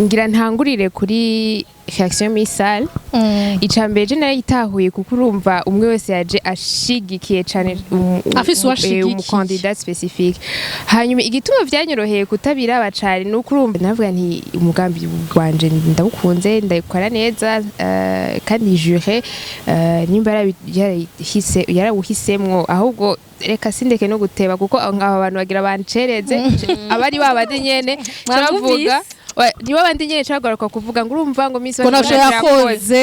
ngira ntangurire kuri reaction misale icambere je narayitahuye kuko urumva umwe wese yaje ashigikiye cyane afise uwashigikiye umukandida specifique hanyuma igituma vyanyoroheye kutabira abacari nuko urumva navuga nti umugambi wanje ndawukunze ndayikora neza kandi jure nimba yarawuhisemwo ahubwo reka sindeke no guteba kuko aba bantu bagira bancereze abari babade nyene cyavuga nibo bandi nyene cyagaruka kuvuga ngo urumva ngo miso konasho yakoze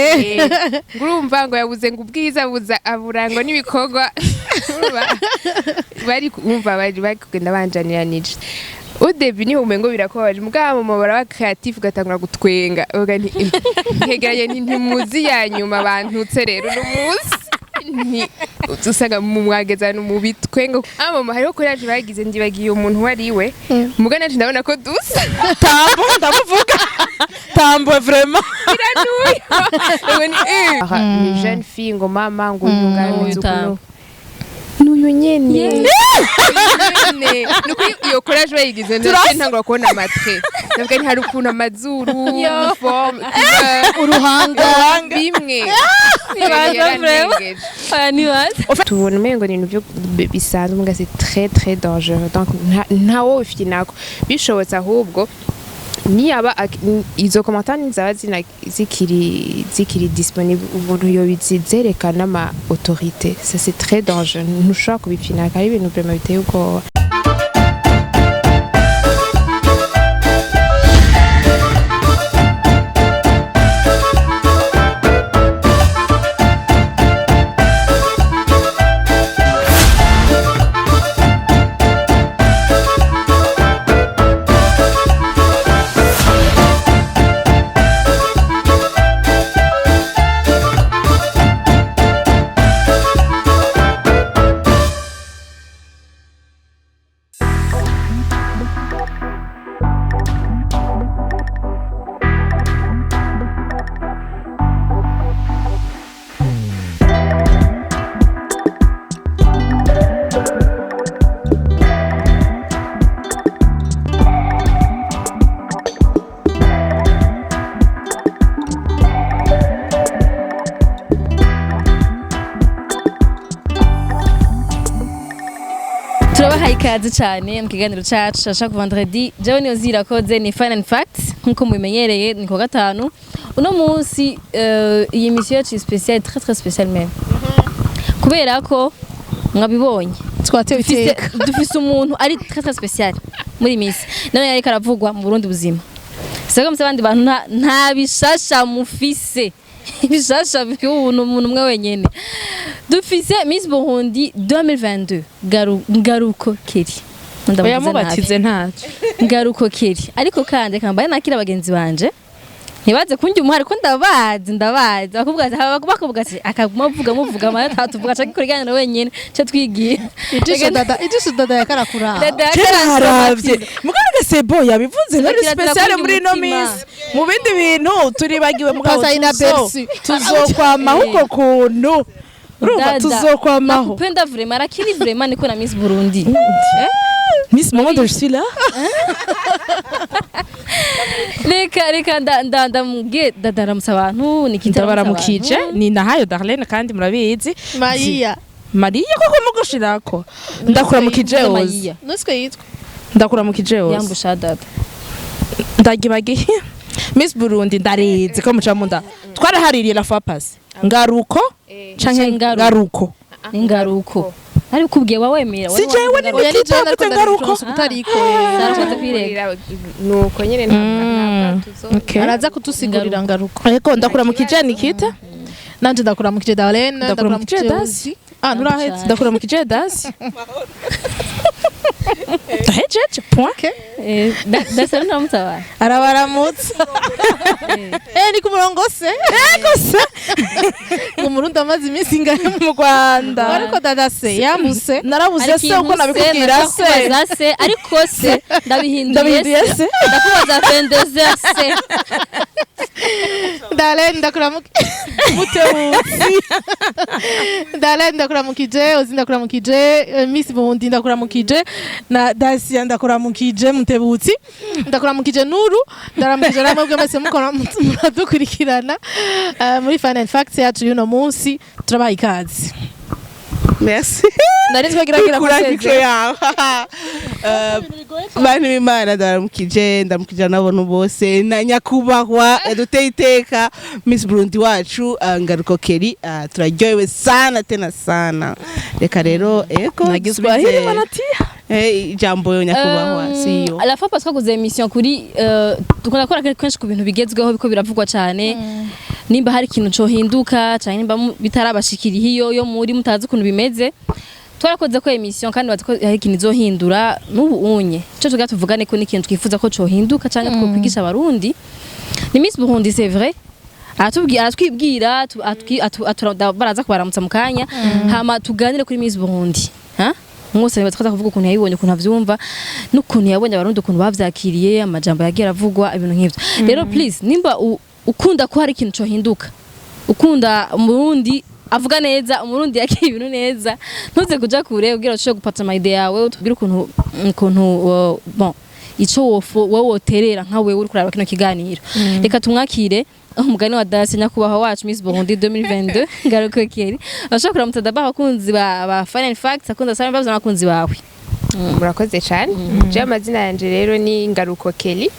ngurumva ngo yabuze ngo ubwiza buza aburango n'ibikorwa bari kumva bari kugenda banjaniranije udebi ni umengo birakobaje mugabo mubara wa creative gatangura gutwenga ogani ntegeranye ntimuzi ya nyuma bantutse rero n'umunsi ni usanga mu mwagezano mu bitwengo mama hariho ko yaje bagize ndibagiye umuntu wariwe mugana ati ndabona ko dusa tambo ndamuvuga tambo vraiment ni jeune fille ngo mama ngo yunganize ukuntu nuyu nyene nuko iyo courage bayigize ndetse ntangura kubona amatre ndavuga nti hari ukuntu amazuru forme uruhanga bimwe tubona umengo ni ibintu bisanzwe mbwa c'est très dangereux donc ntawo ufite nako bishobotse ahubwo niyaba izo commentaires nzaba zikiri disponible ubuntu yo bizerekana ama autorité ça c'est très dangereux ntushobora kubipfina kandi ibintu vraiment biteye ubwoba ikaze cyane mu kiganiro cyacu ashaka vendredi jewe niyo zirakoze ni Fun&facts nkuko mubimenyereye ni ko gatanu uno munsi iyi mission yacu spéciale très spéciale même kubera ko mwabibonye twatewe iteka dufise umuntu ari très spéciale muri misi none yari karavugwa mu Burundi buzima sega musabandi bantu nta bishasha mufise ibishasha by'umuntu umwe wenyene dufise Miss Burundi 2022 NGARUKO Kelly oya mubatize ntacyo NGARUKO Kelly ariko kandi kambaye nakira abagenzi banje ntibaze kunjya umuhari ko ndabazi bakubwa ati akavuga muvuga amara tatuvuga cyangwa kuriganira wenyene cyo twigiye ijisho dada yakarakura haravye mugarage sebo yabivuze muri special muri no miss mu bindi bintu turibagiwe mugabo tuzokwamaho uko kuntu urumva tuzokwamaho nakupenda vraiment lakini vraiment niko na Miss Burundi Miss Maman de suis là reka ndamuge dadaramutsa abantu nikitabaramukije ni nahayo Darlene kandi murabizi Maria koko mugushirako ndakuramukije ozi nuswe yitwa ndakuramukije ozi yambusha dada ndagibagiye Miss Burundi ndareze ko muca munda twarahaririye la fois passée NGARUKO canke NGARUKO NGARUKO ari kubwiye wawemera si jewe ni nikita mute NGARUKO utariko sarashaka kwirega nuko nyene ntabwo araza kutusigurira NGARUKO ariko ndakuramukije nikita nanje ndakuramukije Darlene ndakuramukije Dacia nurahetse ndakuramukije Dacia Hejeje point Dacia ntamutaba arabaramutsa ni ku murongo se gusa ngo murundi amazi iminsi ingahe mu Rwanda ariko dada se yamuse narabuze se uko nabikubwira se ariko se ndabihinduye se ndakubaza fendeze se Darlene ndakuramukije mutewuzi Darlene ndakuramukije Ozi ndakuramukije Miss Burundi ndakuramukije na Dacia ndakuramukije mutewuzi ndakuramukije Nuru ndaramukije namwe bwe mwese mukora muradukurikirana muri Fun and Facts yacu y'uno munsi turabaha ikaze. Merci. Nari twagira kuseze bantu b'Imana ndamukije n'abantu bose na nyakubahwa duteye iteka Miss Burundi wacu Ngaruko Kelly turaryohewe sana tena sana. Reka rero nagizwa hili manatia jambo yo nyakubahwa siyo la fois parce que kuze emission kuri dukunda gukora kenshi ku bintu bigezweho biko biravugwa cyane nimba hari ikintu cyo hinduka cyane nimba bitarabashikira hiyo yo muri mutazi ukuntu bimeze twarakoze ko emission kandi batiko hari ikintu izohindura n'ubu unye cyo tuga tuvugane ko n'ikintu twifuza ko cyo hinduka cyane twokwigisha abarundi ni Miss Burundi c'est vrai atubwira baraza kubaramutsa mu kanya hama tuganire kuri Miss Burundi mwose batakaza kuvuga ukuntu yayibonye ukuntu avyumva n'ukuntu yabonye abarundi ukuntu bavyakiriye amajambo yagira avugwa ibintu nk'ivyo rero please nimba ukunda ko hari ikintu cyo hinduka ukunda umurundi avuga neza umurundi yakira ibintu neza ntuze kuja kure ubwira cyo gupata my idea yawe utubwira ukuntu bon ico woterera nka wewe uri kuraba kino kiganiro reka tumwakire umugani wa Dacia nyakubaha wacu Miss Burundi 2022 Ngaruko Kelly ashaka kuramutsa dabaha abakunzi ba Fun and Facts akunda sana bavuze abakunzi bawe murakoze cyane je amazina yanje rero ni Ngaruko Kelly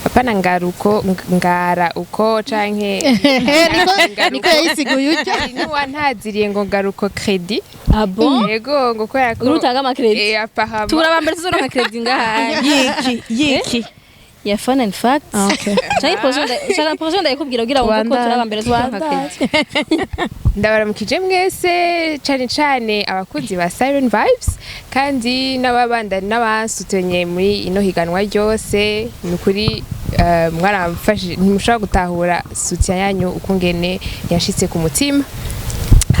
apana ngaruko ngara uko canke niko yasiguye ujya ni wantaziriye ngo Ngaruko credit bon yego ngo ko yako urutaga ama credit apahama turabambere tuzo ama credit ngaha yiki ya Fun and Facts okay cyane projet ndayikubwira ugira ngo ko turabambere tuzo ama credit ndabaramukije mwese cyane abakunzi ba Siren Vibes kandi n'ababandani n'abasutenye muri ino higanwa ryose nukuri mwaramfashe ntimushaka gutahura soutien yanyu ukungene yashitse ku mutima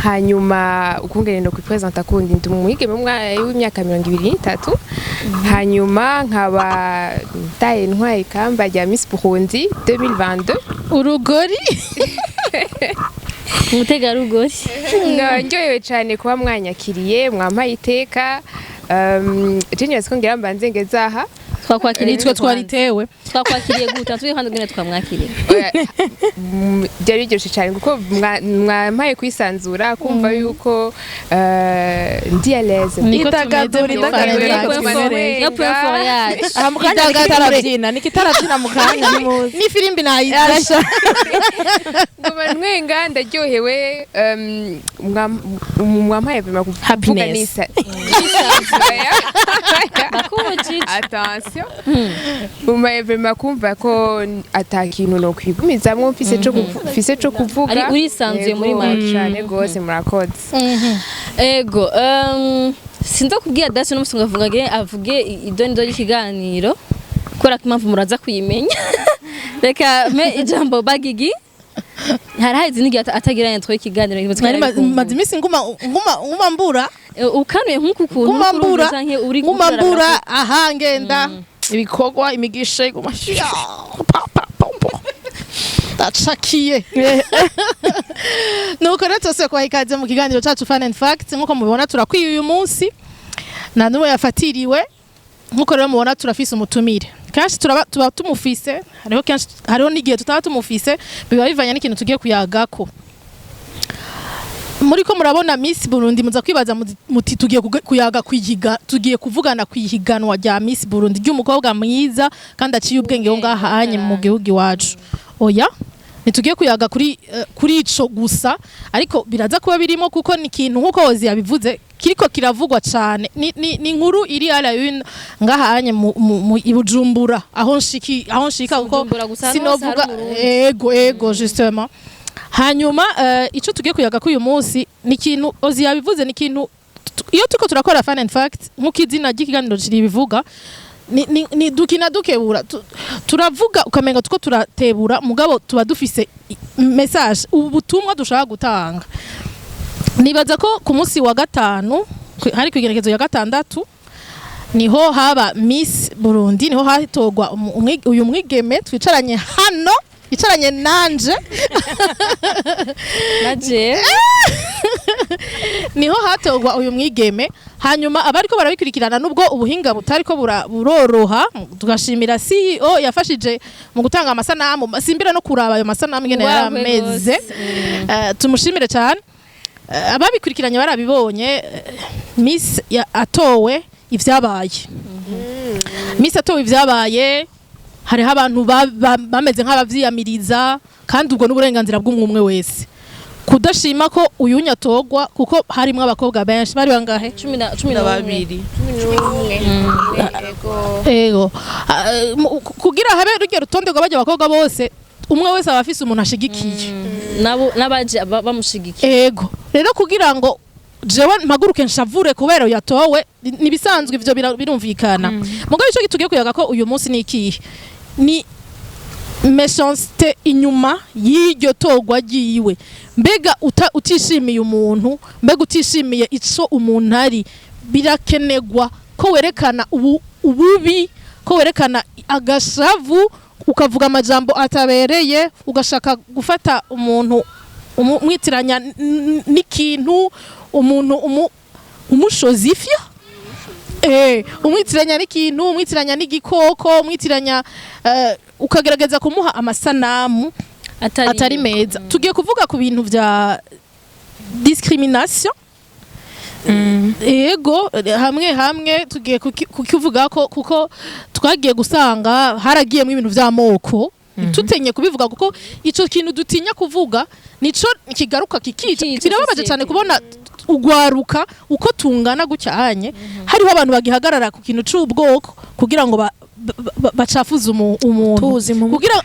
hanyuma ukungene no kwipresenta kundi ndumwige mu w'imyaka 23 hanyuma nkaba taye ntwaye kamba rya Miss Burundi 2022 urugori umutegarugori ndyohewe cyane kuba mwanyakiriye mwampaye iteka Genius ko ngira mbanze ngezaha twakwakiriye twaritewe twakwakiriye gute turi handi ngene twamwakiriye byari byose cyane kuko mwampaye kwisanzura kumva yuko ndi à l'aise nitagadura ya prefoyage mukanya nikitarabyina mukanya ni filimbi nayirasha ngoma nwenga ndaryohewe mwampaye vema kuvuga nisa attention umaye vema kumva ko atakintu no kwigumizamwo mfise cyo kuvuga ari urisanzuye muri make cyane gose murakoze ego sinza kubwira Dacia n'umusunga avuge idonido y'ikiganiro kora impamvu muraza kuyimenya reka me ijambo bagigi harahize nigi atagira intro y'ikiganiro mazimisi nguma mbura ukanuye nk'ukuntu nguma mbura aha ngenda ibikorwa imigisha igumashya tacakiye nuko rero twese kwa ikaze mu kiganiro cyacu Fun and Facts nkuko mubibona turakwiye uyu munsi na n'uwo yafatiriwe nkuko rero mubona turafise umutumire kanshi tuba tumufise hariho n'igihe tutaba tumufise biba bivanye n'ikintu tugiye kuyagako muri ko murabona Miss Burundi muza kwibaza muti tugiye kuyaga tugiye kuvugana kwihiganwa rya Miss Burundi ry'umukobwa mwiza kandi aciye ubwenge ho ngahanye mu gihugu iwacu oya nitugiye kuyaga kuri ico gusa ariko biraza kuba birimo kuko ni kintu nkuko Ozi yabivuze kiriko kiravugwa cyane ni nkuru iri ala une ngahanye mu Ibujumbura aho nshika kuko sinovuga ego justement hanyuma ico tugiye kuyaga kuri uyu munsi ni kintu Ozi yabivuze ni kintu iyo tuko turakora Fun and Facts nkuko izina ry'ikiganiro kiri bivuga ni dukina dukebura turavuga ukamenga tuko turatebura mugabo tuba dufise message ubutumwa dushaka gutanga nibaza ko ku munsi wa gatanu hari kwigerekezo ya gatandatu niho haba Miss Burundi niho hatogwa uyu mwigeme twicaranye hano icaranye nanje naje niho hatogwa uyu mwigeme hanyuma abariko barabikurikirana nubwo ubuhinga butariko buroroha tugashimira CEO yafashije mu gutanga amasanamu simbira no kuraba ayo masanamu ngene yarameze tumushimire cyane ababikurikiranye barabibonye Miss atowe ivyabaye Miss atowe ivyabaye hariho abantu bameze nk'abavyiyamiriza kandi ubwo n'uburenganzira bw'umwe wese kudashima ko uyu nyatogwa kuko harimo abakobwa benshi bari bangahe 12 ego kugira habe rugero rutonde rw'abajya abakobwa bose umwe wese abafise umuntu ashigikiye nabo nabaje bamushigikiye ego rero kugira ngo jewe mpaguruke nshavure kubera yatowe nibisanzwe ivyo birumvikana mugabo ico gitugiye kuyaga ko uyu munsi ni ikihe ni méchanceté inyuma y'iryo togwa giwe mbega utishimiye umuntu mbega utishimiye ico umuntu ari birakenegwa ko werekana ububi ko werekana agashavu ukavuga amajambo atabereye ugashaka gufata umuntu umwitiranya n'ikintu umuntu umushozifya umwitiranya n'ikintu umwitiranya n'igikoko umwitiranya ukagerageza kumuha amasanamu atari meza tugiye kuvuga ku bintu vya discrimination ego hamwe tugiye kukivuga ko kuko twagiye gusanga haragiyemo ibintu vy'amoko tutenye kubivuga kuko ico kintu dutinya kuvuga nico kigaruka kikica birababaje cyane kubona ugwaruka uko tungana gucyanye hariho abantu bagihagarara ku kintu c'ubwoko kugira ngo bacafuza umuntu kugira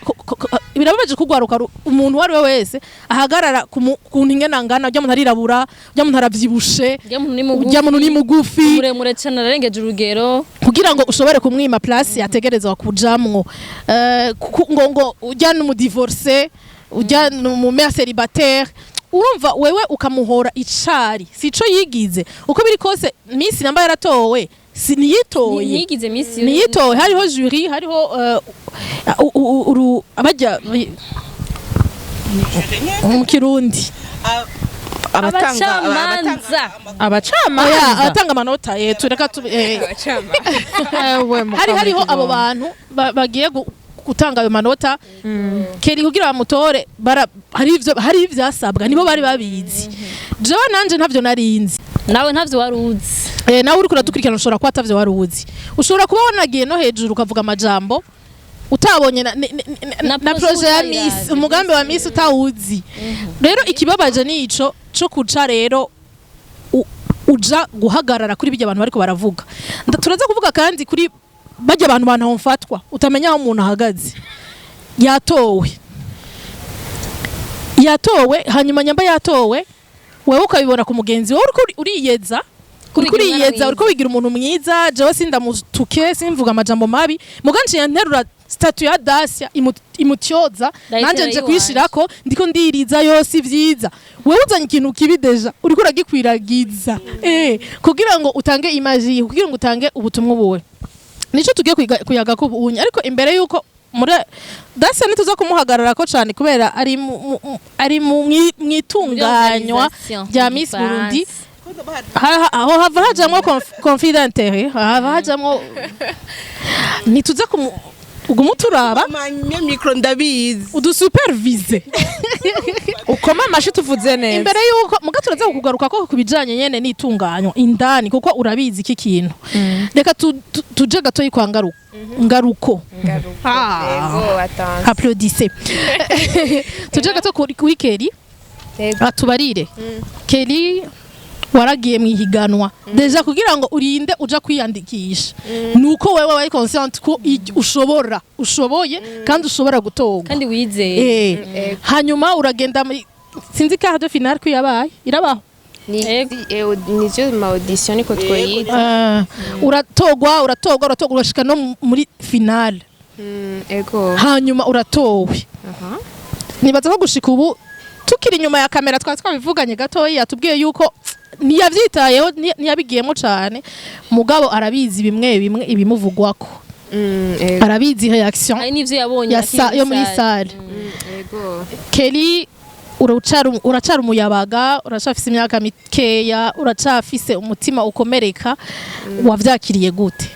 birababaje kugwaruka umuntu wari we wese ahagarara ku ingena ngana ujya muntu arirabura ujya muntu aravyibushe ujya muntu ni mugufi muremure cyane arengeje urugero kugira ngo ushobore kumwima place yategerezwa kujamwo ngo ujya mu divorce ujya mu mère célibataire urumva wewe ukamuhora icari sico yigize uko biri kose Miss namba yaratowe siniyitoye niyigize Miss niyitoye hariho jury hariho abajya mu Kirundi abatanga amanota tureka hariho abo bantu bagiye gutanga ayo manota Kelly kugira bamutore hari ivyasabwa nibo bari babizi jewe nanje ntavyo narinzi nawe ntavyo waruzi nawe uri kuradukurikirana ushobora kuba atavyo waruzi ushobora kuba wanagiye no hejuru ukavuga amajambo utabonye na projet ya Miss umugambi wa Miss utawuzi rero ikibabaje ni ico cyo kuca rero uja guhagarara kuri bijya abantu bariko baravuga turaza kuvuga kandi kuri bajya abantu banahomfatwa utamenya aho umuntu ahagaze yatowe hanyuma nyamba yatowe wewe ukabibona ku mugenzi wowe uriyeza uriko wigira umuntu mwiza jewe sindamutuke simvuga amajambo mabi muganci yanterura statue ya Dacia imutyoza nanje nje kwishirako ndiko ndiriza yose ivyiza wewe uzanye ikintu kibideja uriko uragikwiragiza kugira ngo utange image kugira ngo utange ubutumwa buwe nico tugiye kuyaga ko bunye ariko imbere yuko muri Dacia nituza kumuhagarara ko cyane kubera ari mu mwitunganywa rya Miss Burundi aho hava hajamwo confidente hava hajamwo nituza ugumuturaba micro ndabizi udusupervise ukoma amashi tuvuze neza imbere yuko mugaturaza kugaruka ko kubijanye nyene nitunganywa indani kuko urabizi iki kintu reka tuje gato yikwa ngaruko applaudissez tuje gato kuri Kelly atubarire Kelly waragiye mwihiganwa deja kugira ngo urinde uja kwiyandikisha nuko wewe wari conscient ko ushoboye kandi ushobora gutoga kandi wizeye hanyuma uragenda sinzi ka de final ko yabaye irabaho nizo ma audition niko twoyita uratogwa urashika no muri final ego hanyuma uratowe nibaza ko gushika ubu tukiri inyuma ya kamera twabivuganye gatoyi yatubwiye yuko niyavyitayeho niyabigiyemo cyane mugabo arabizi bimwe ibimuvugwako arabizi reaction ari nivyo yabonye yo muri salle Yego. Kelly uracara umuyabaga uracafise imyaka mikeya uracafise umutima ukomereka wavyakiriye gute?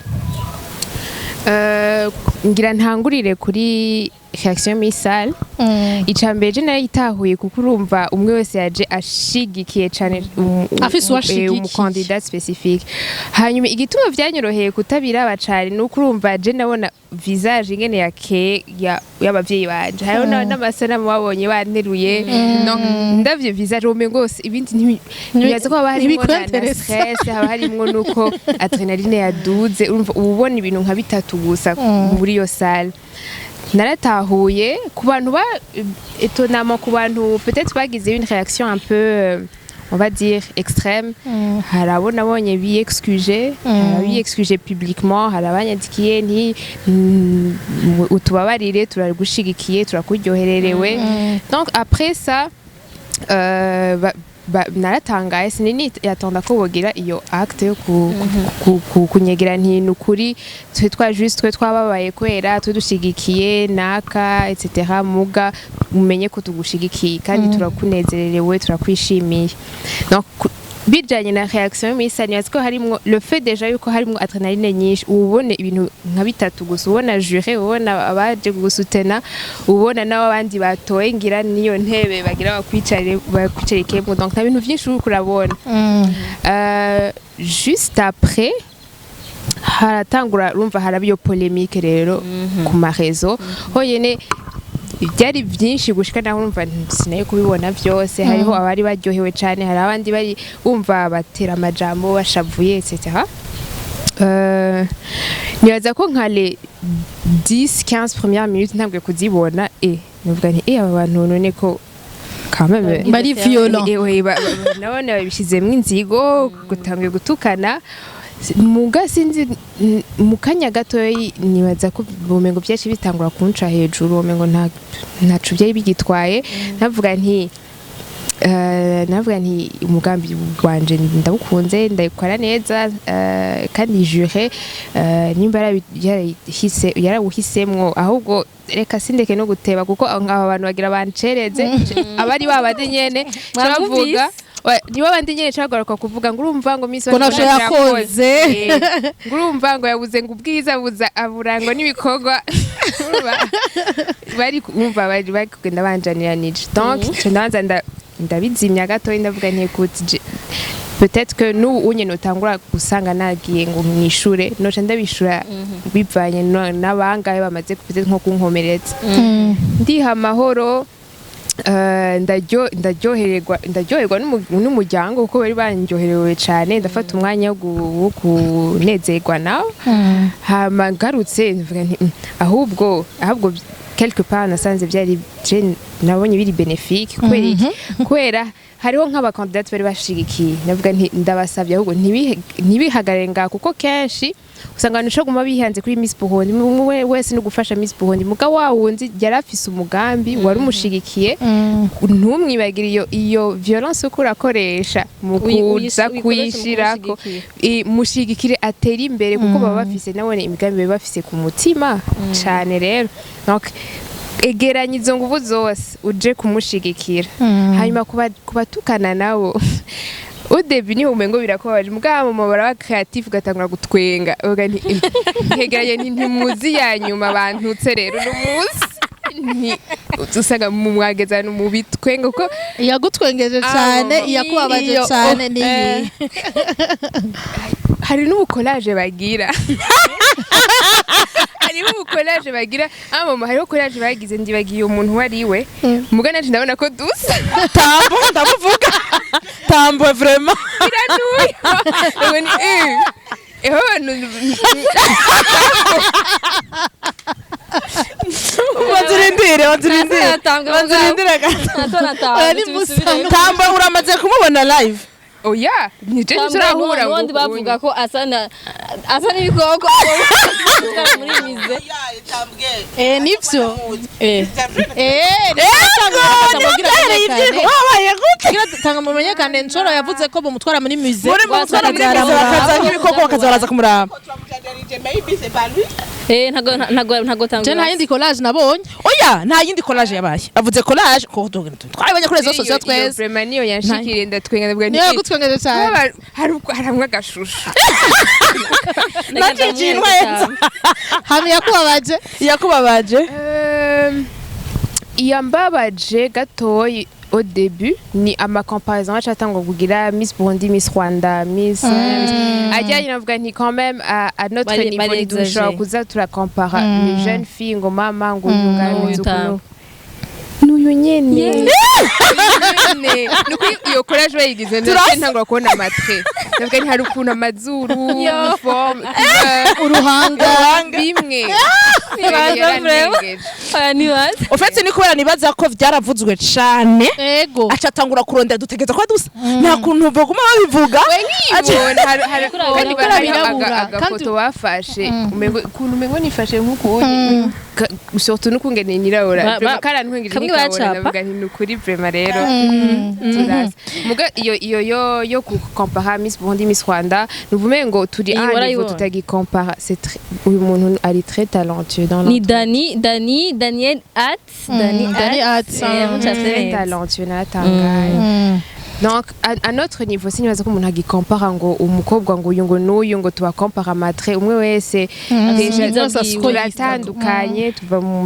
Ngira ntangurire kuri reaction misale icambere je nayo itahuye kuko urumva umwe wese yaje ashigikiye cyane afise uwashigikiye umukandida specifique hanyuma igituma vyanyoroheye kutabira abacari nuko urumva je nabona visage ingene y'abavyeyi banje hariho n'amasanamu babonye banteruye ndavyo visage umengo gose ibindi ntibiyaza ko haba harimo na stress haba harimo nuko adrenaline yaduze urumva ubona ibintu nka bitatu gusa muri iyo salle naratahuye ku bantu ba étonnamment ku bantu peut-être bagize une réaction un peu on va dire extrême harabona bonye bi excuse publiquement harabanyandikiye nti utubabarire turagushigikiye turakuryohererewe donc après ça naratangaye sinini yatonda ko bogira iyo acte yo kunyegera nti nukuri twe twababaye kwera tudushigikiye naka etc muga umenye ko tugushigikiye kandi turakunezererewe turakwishimiye donc bijanye na reaction y'isani yasko harimo le fait déjà yuko harimo adrenaline nyinshi ubone ibintu nka bitatu gusa ubona juré ubona abaje gusutena ubona nawo abandi batoye ngira niyo ntebe bagira bakwicarikemo donc nta bintu byinshi urabona juste après haratangura rumva harabiyo polémique rero ku marezo hoyene byari byinshi gushika naho urumva sinaye kubibona byose hariho abari baryohewe cyane hari abandi bari umva batera amajambo bashavuye etc nibaza ko nkale 10-15 premières minutes ntabwo kuzibona nuvuga nti aba bantu none ko kameme bari violent nabone babishizemo inzigo gutangiye gutukana muga sinzi mukanya gato nibaza ko bumengo byaci bitangura kunca hejuru bumengo ntacu byayi bigitwaye navuga nti umugambi wanje ndabukunze ndayikora neza kandi jure nimba yarawuhisemwo ahubwo reka sindeke no guteba kuko aba bantu bagira bancereze abari babandi nyene turavuga niba bandi nyene cyagaruka kuvuga ngo urumva ngo misi yakoze ngurumva ngo yabuze ngo ubwiza buza aburango n'ibikorwa bari kumva bari kugenda banjaniranije donc cyo ndabizimya gato ndavuga nti kuti peut-être que nous unye notangura gusanga nagiye ngo mwishure noca ndabishura bivanye n'abangaye bamaze peut-être nko kunkomeretsa ndiha amahoro ndaryoherwa n'umuryango kuko bari banryoherewe cyane ndafata umwanya wo kunezerwa nawe hama ngarutse ndavuga nti ahubwo quelque part nasanze byari nabonye biri bénéfique kubera hariho nk'abakandidate bari bashigikiye ndavuga nti ndabasabye ahubwo ntibihagarare nga kuko kenshi usanga abantu guma bihanze kuri Miss Burundi umwe wese no gufasha Miss Burundi muga wawundi yarafise umugambi wari umushigikiye ntumwibagire iyo violence uko urakoresha mu kuza kuyishirako mushigikire atera imbere kuko baba bafise nabone imigambi bafise ku mutima cyane rero donc egeranya izo nguvu zose uje kumushigikira hanyuma kubatukana nabo udebi ni umengo birakobaje mugabo mubara wa creative gatangura gutwenga ntegeranye ntimuzi yanyuma bantutse rero n'umunsi usanga mu mwageza no mu bitwenga kuko yagutwengeje cyane yakubabaje cyane ni hari n'ubukolage bagira hariho ubukolage bagira mama hariho collage bagize ndibagiye umuntu wariwe mugana ati ndabona ko dusa tambo ndamuvuga tambo vraiment iranuye Wazirindire tambo uramaze kumubona live oya nije turahura ngo bavuga ko asa n'ibikoko muri mize nivyo tanga mu menyekane nshoro yavuze ko bumutwara muri mize bakazana ibikoko bakazaraza kumuraba que maybe c'est pas lui. ntago je nta yindi collage nabonye Oya, nta yindi collage yabaye. Avuze collage ko twabonye kuri rezo sosiyo twese. Vraiment niyo yanshikiriye ndatwenga ndavuga niyo gutwengeje cyane haramwe agashusho. Natijinwa yenza. hamwe Yakubabaje. Yambabaje gatoyi au début ni ama comparaison chatanga kugira Miss Burundi, Miss Rwanda, Miss ajya navuga nti quand même à notre niveau dushobora kuza turakompara les jeunes filles ngo mama ngo yunga n'uyu nyene nuko iyo collage bayigize ntangura kubona amatre ndavuga nti hari ukuntu amazuru forme uruhanga bimwe En fait ni kubera nibaza ko vyaravuzwe cane ego aca atangura kurondera dutegeza ko dusa nta kuntu baguma babivuga agafoto bafashe ukuntu umengo nifashe nk'ukuntu surtout n'ukungene nyirabura karantwengeje ndavuga nti nukuri vraiment rero muga iyo kukompara Miss Burundi, Miss Rwanda nuvume ngo turi niveau tutagicompara c'est uyu muntu ari très talentueux dans ni Daniel At très talentueux natangaye. Donc à notre niveau sinibaza ko umuntu agicompara ngo umukobwa ngo uyu ngo n'uyu ngo tubakompara amatre umwe wese déjà turatandukanye tuva mu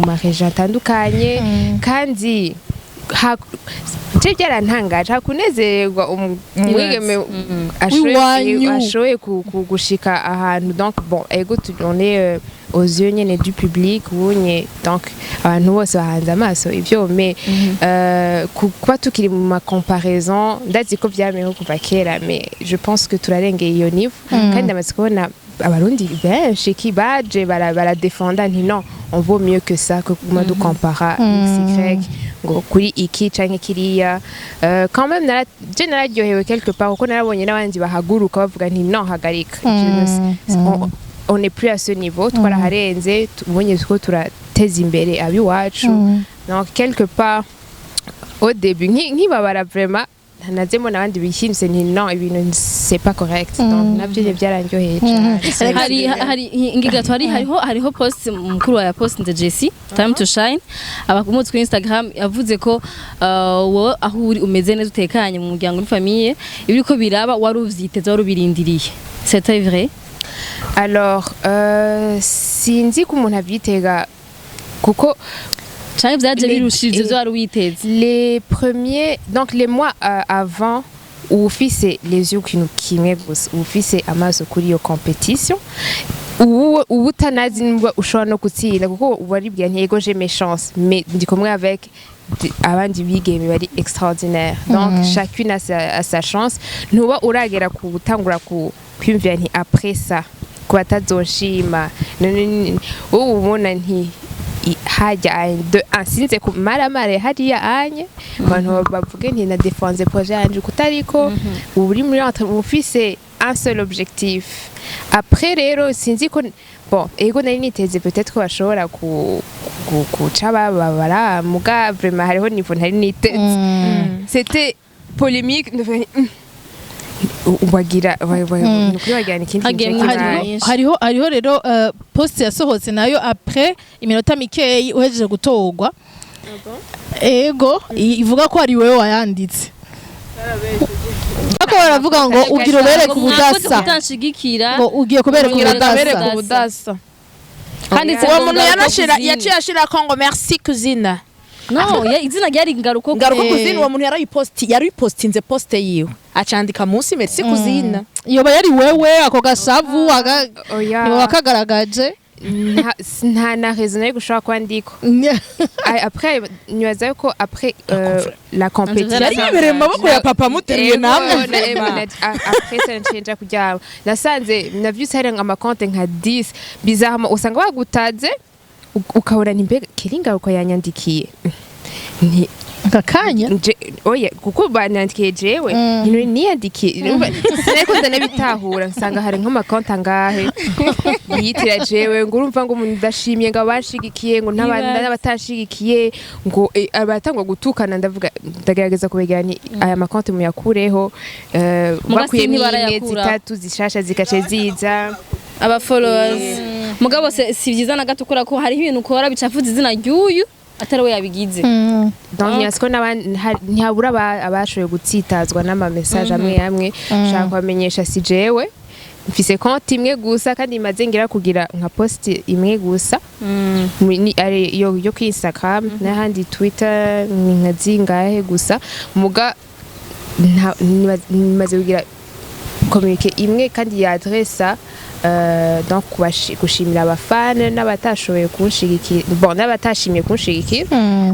maregion atandukanye kandi byarantangaje hakunezerwa umwigeme ashoboye gushika ahantu. Donc bon ego on est aux yeux nyene du public ubunye donc abantu bose bahanze amaso ivyo mais kuba tukiri mu ma comparaison ndazi ko byameho kuva kera mais je pense que turarengeye iyo niveau kandi amaze kubona abarundi benshi ki baje baradefenda nti non on vaut mieux que ça que kuma du compara XY ngo kuri iki canke kiriya quand même nararyohewe quelque part kuko narabonye n'abandi bahaguruka bavuga nti non hagarika on n'est plus à ce niveau twaraharenze tubonye ko turateza imbere abiwacu. Donc quelque part au début nkibabara vraiment nazemo nabandi bishimse nti non ibintu c'est pas correct. Donc nabyo byarangyoheye cyane. hari ingigato hariho post mukuru wa post nze Jessie time to shine abakumutse kuri Instagram yavuze ko wowe aho uri umeze neza utekanye mu muryango n'ifamiye ibiriko biraba wari uvyiteze wari ubirindiriye. C'est vrai? Alors sinzi ko umuntu abyitega kuko cyane byaje birushije byo wari witeze. Les premiers donc les mois avant ufise les yeux kimwe gusa ufise amaso kuri yo competition ubu tanazi nubwo ushobora no gutsinda kuko waribwiye ntego j'ai mes chances mais ndi kumwe avec abandi bigeme bari extraordinaire. Donc chacune a sa chance ntuba uragera ku gutangura kwimvira nti après ça ko atazonshima ubu ubona nti hajya de ansinze ku maramare hariya anye abantu bavuge nti na défense projet yanje kutariko uri muri ufise un seul objectif. Après rero sinzi ko bon ego nari niteze peut-être ko bashobora kuca babara muga vraiment hariho niveau ntari niteze. C'était polémique wagira hariho rero post yasohotse nayo après iminota mikeyi uhejeje gutorwa ego ivuga ko ari wewe wayanditse ako baravuga ngo ugira ubere ku budasa ngo ugiye kubera ku budasa kandi uwo muntu yaciye ashira ko ngo merci cousine. No izina ryari ngaruko cousine uwo muntu yaripostinze post yiwe acandika munsi merci cousine yoba yari wewe ako gasavu ni wakagaragaje nta na raison yo gushaka kwandiko. Après nyoza ko après la compétition yari yibere mu maboko ya papa muteriye namwe après ça nchenja kujya nasanze navyuse hari ama compte nka 10 bizarre usanga bagutaze ukabona nimbe kiringaruko yanyandikiye ni akakanya oya kuko banyandikiye jewe niyandikiye sineko ndanabitahura nsanga hari nk'ama compte angahe yitira jewe ngo urumva ngo umuntu ndashimye ngo abashigikiye ngo n'abatashigikiye ngo abatangwa gutukana ndagerageza kubegera aya ma compte muyakureho bakwiye imwe zitatu zishasha zikace ziza aba followers mugabo si byiza na gato ukora ko hari ibintu ukora bicafuza izina ry'uyu atari we yabigize donc nyasko ntihabura abashoboye gutsitazwa n'ama message amwe shaka bamenyesha si jewe mfise konti imwe gusa kandi imaze ngira kugira nka post imwe gusa yo ku Instagram n'ahandi Twitter nka zingahe gusa muga nimaze kugira communiquer imwe kandi ya adressa donc gushimira abafana n'abatashoboye kunshigikira bon n'abatashimye kunshigikira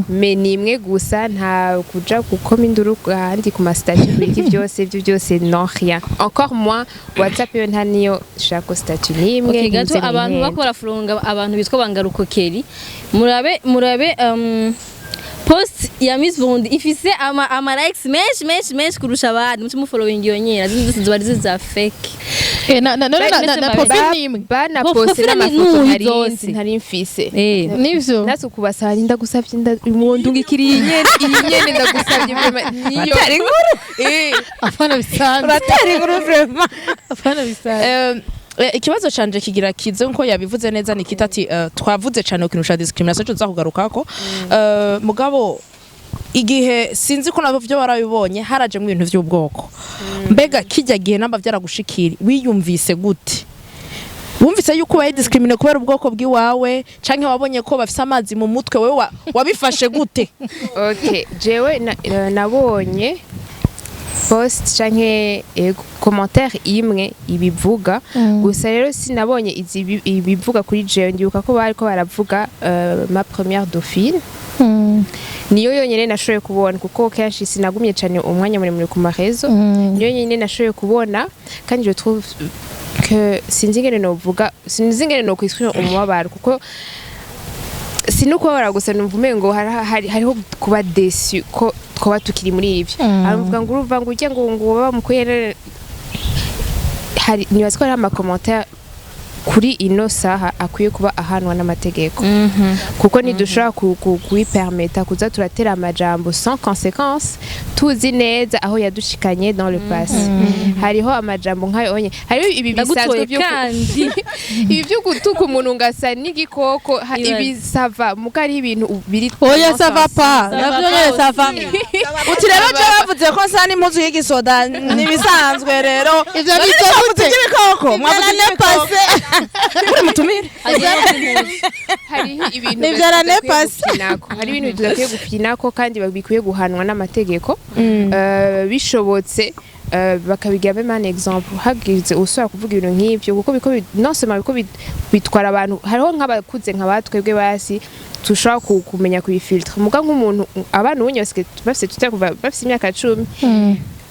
mais ni imwe gusa nta kuja gukoma induru handi ku ma statut biki byose non rien encore moins WhatsApp yo nta niyo shako statut ni imwe okay, gato abantu bakora furunga abantu bitwa bangaruko Kelly murabe post ya Miss Burundi ifise ama likes menshi kurusha abandi muti mu following yonyera zindi zibari za fake na profile nimwe bana post n'amafoto ntari mfise nivyo naso kubasaba ndagusavye ndungikiriye inyene ndagusavye niyo batari nkuru afana bisanzwe batari nkuru vraiment afana bisanzwe ikibazo canje kigira kize nko yabivuze neza nikita ati twavuze cyane ukinusha discrimination cyo zakugarukako mugabo igihe sinzi ko nabo byo barabibonye haraje mu bintu by'ubwoko mbega kijya gihe namba byaragushikiri wiyumvise gute wumvise yuko baye discriminate kubera ubwoko bw'iwawe canke wabonye ko bafise amazi mu mutwe wewe wabifashe gute okay jewe nabonye post canke commentaire imwe ibivuga gusa rero sinabonye ibivuga kuri jewe ndibuka ko bariko baravuga ma première dauphine niyo yonyene nashoboye kubona kuko kenshi sinagumye cyane umwanya muremure ku marezo niyo yonyene nashoboye kubona kandi je trouve que sinzi ngene no kwishyura umubabaro kuko sinuko baragusa numva umengo hariho kuba déçu ko twaba tukiri muri ivyo aravuga ngo uruva ngo ujye ngo baba mukuyere hari nibaza ko hari ama commentaire kuri ino saha akwiye kuba ahanwa n'amategeko kuko nidushobora kuyipermeta kuza turatera amajambo sans conséquence tuzi neza aho yadushikanye dans le passé hariho amajambo nkayo onye hariho ibi bisanzwe byo kandi ibi byo gutuka umuntu ngasa n'igikoko ibi sava mugari ibintu biri oya sava pa navyo nyene sava uti rero je bavuze ko nsa n'impuzu y'igisoda nibisanzwe rero ivyo bivuze ibikoko mwavuze ibikoko muri mutumire hariho ibintu nivyarane pasi hari ibintu bidakwiye gupfinako kandi babikwiye guhanwa n'amategeko bishobotse bakabigira même un exemple hagize usura kuvuga ibintu nk'ibyo kuko biko non seulement biko bitwara abantu hariho nk'abakuze nk'abatwebwe basi tushaka kumenya kubifiltre muga nk'umuntu abantu bunyose bafise tutakuva bafise imyaka 10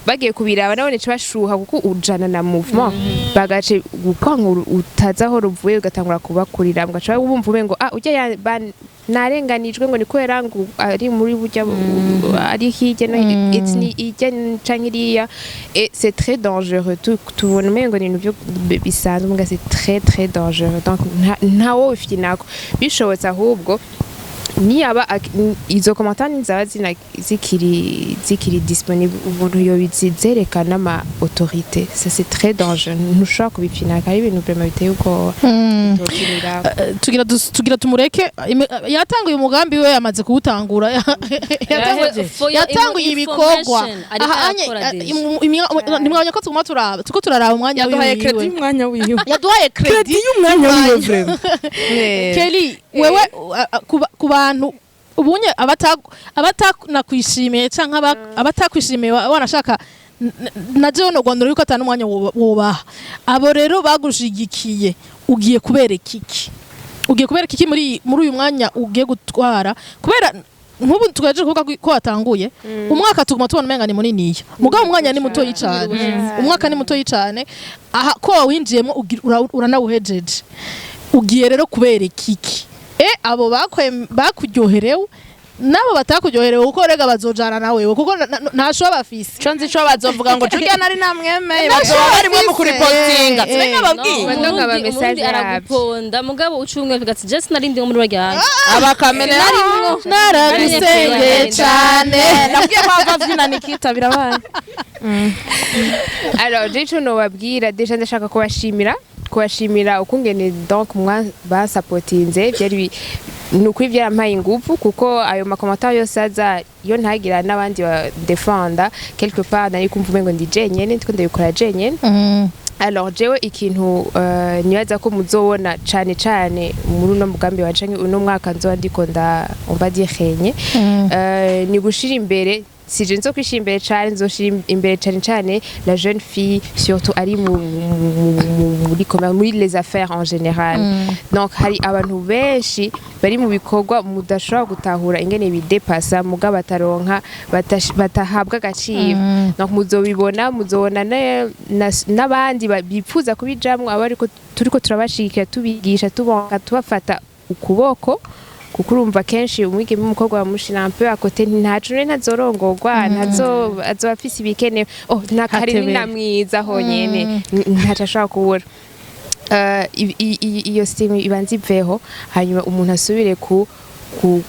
bagiye kubiraba nabone cibashuha kuko ujana na movement bagace gukwanga utazaho ruvuye ugatangura kubakurira mugaca wumva umengo ujya narenganijwe ngo nikwera ngo ari muri burya ari hirya no etni ijya cankiriya et c'est très dangereux tubona umengo ni ibintu bisanzwe muga c'est très dangereux donc ntawo ufinako bishobotse ahubwo niyaba izo commentaires zaba zikiri disponible ubuntu yo bizerekana ama autorité ça c'est très dangereux ntushaka kubipfina kari ibintu vraiment biteye uko tugira tumureke yatanguye umugambi we yamaze kuwutangura yatanguye ibikorwa nimwanya ko tuguma turaba tuko turaraba umwanya wiwe yaduhaye credit y'umwanya wiwe vraiment Kelly wewe ku bantu ubunye abatakwishimiye canke abatakwishimiye wanashaka naje no Rwanda riko atana umwanya wobaha abo rero bagushigikiye ugiye kubereka iki muri uyu mwanya ugiye gutwara kubera nkubu tugaje kuvuga ko watanguye umwaka tuguma tubona umenga ni muniniya mugabo umwanya ni muto yicane umwaka ni muto yicane aha ko winjiyemo uranawuhejeje ugiye rero kubereka iki abo bakuryoherewe nabo batakuryoherewe uko rega bazojana nawe kuko ntasho bafise canzi cyo bazovuga ngo cyo nari namwemeye bazoba barimo mu kuri postinga tmenga babwiye bandonga ba message araguponda mugabo ucumwe vigati just narindi muri baganje abakamene naragusenge cyane nabwiye bava vyina nikita birabaye alors je no babwira deja ndashaka kubashimira kubashimira ukungene donc basapotinze byari nukuri byarampaye ingufu kuko ayo makomentari yose aza iyo ntagira n'abandi ba defenda quelque part nari kumva umengo ndi jenyene ndiko ndabikora jenyene. Alors jewe ikintu nibaza ko muzobona cane cane muri uno mugambi wa canke uno mwaka nzoba ndiko on va dire renye ni gushira imbere si je nzo kwishira imbere cane nzoshira imbere cane la jeune fille surtout ari muri les affaires en général. Donc hari abantu benshi bari mu bikorwa mudashobora gutahura ingene bidepasa muga bataronka batahabwa agaciro. Donc muzobibona n'abandi bipfuza kubijamwe abariko turiko turabashikira tubigisha tubafata ukuboko kuko urumva kenshi umwigeme umukobwa bamushira un peu à côté ntacu ntazorongorwa azoba afise ibikenewe nakari namwiza honyene ntaca ashobora kubura iyo stimu ibanza iveho hanyuma umuntu asubire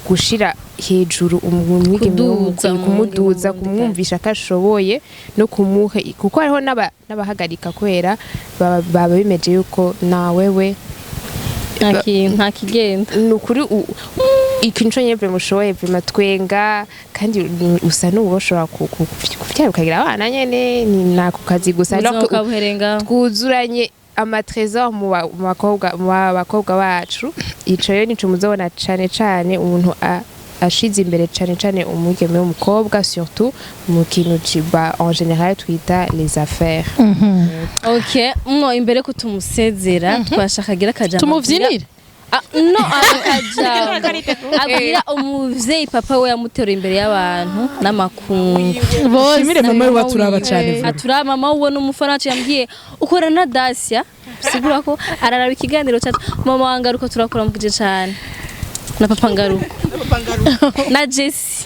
gushira hejuru umwigeme kumuduza kumwumvisha ko ashoboye no kumuha kuko hariho n'abahagarika kwera baba bimeje yuko nawewe nta kigenda nukuri ikintu nyebwe mushoboye vima twenga kandi usa n'uboshobora kuvyara ukagira abana nyene ni nako kazi gusa twuzuranye amatrésor mu bakobwa bacu ico rero nico muzobona cane umuntu ashize imbere cane umwigeme w'umukobwa surtout mu kintu ciba en général twita les affaires. OK mwo imbere ko tumusezera twashakagira kajambo tumuvyinire no abwira umuvyeyi papa we yamuterura imbere y'abantu n'amakungu shimire mama we waturaba cyane aturaba mama we n'umufaransa yambwiye ukora na Dacia sigura ko araraba ikiganiro cyacu mama wangaruko turakora mukije cyane na papa ngaruko na Jessie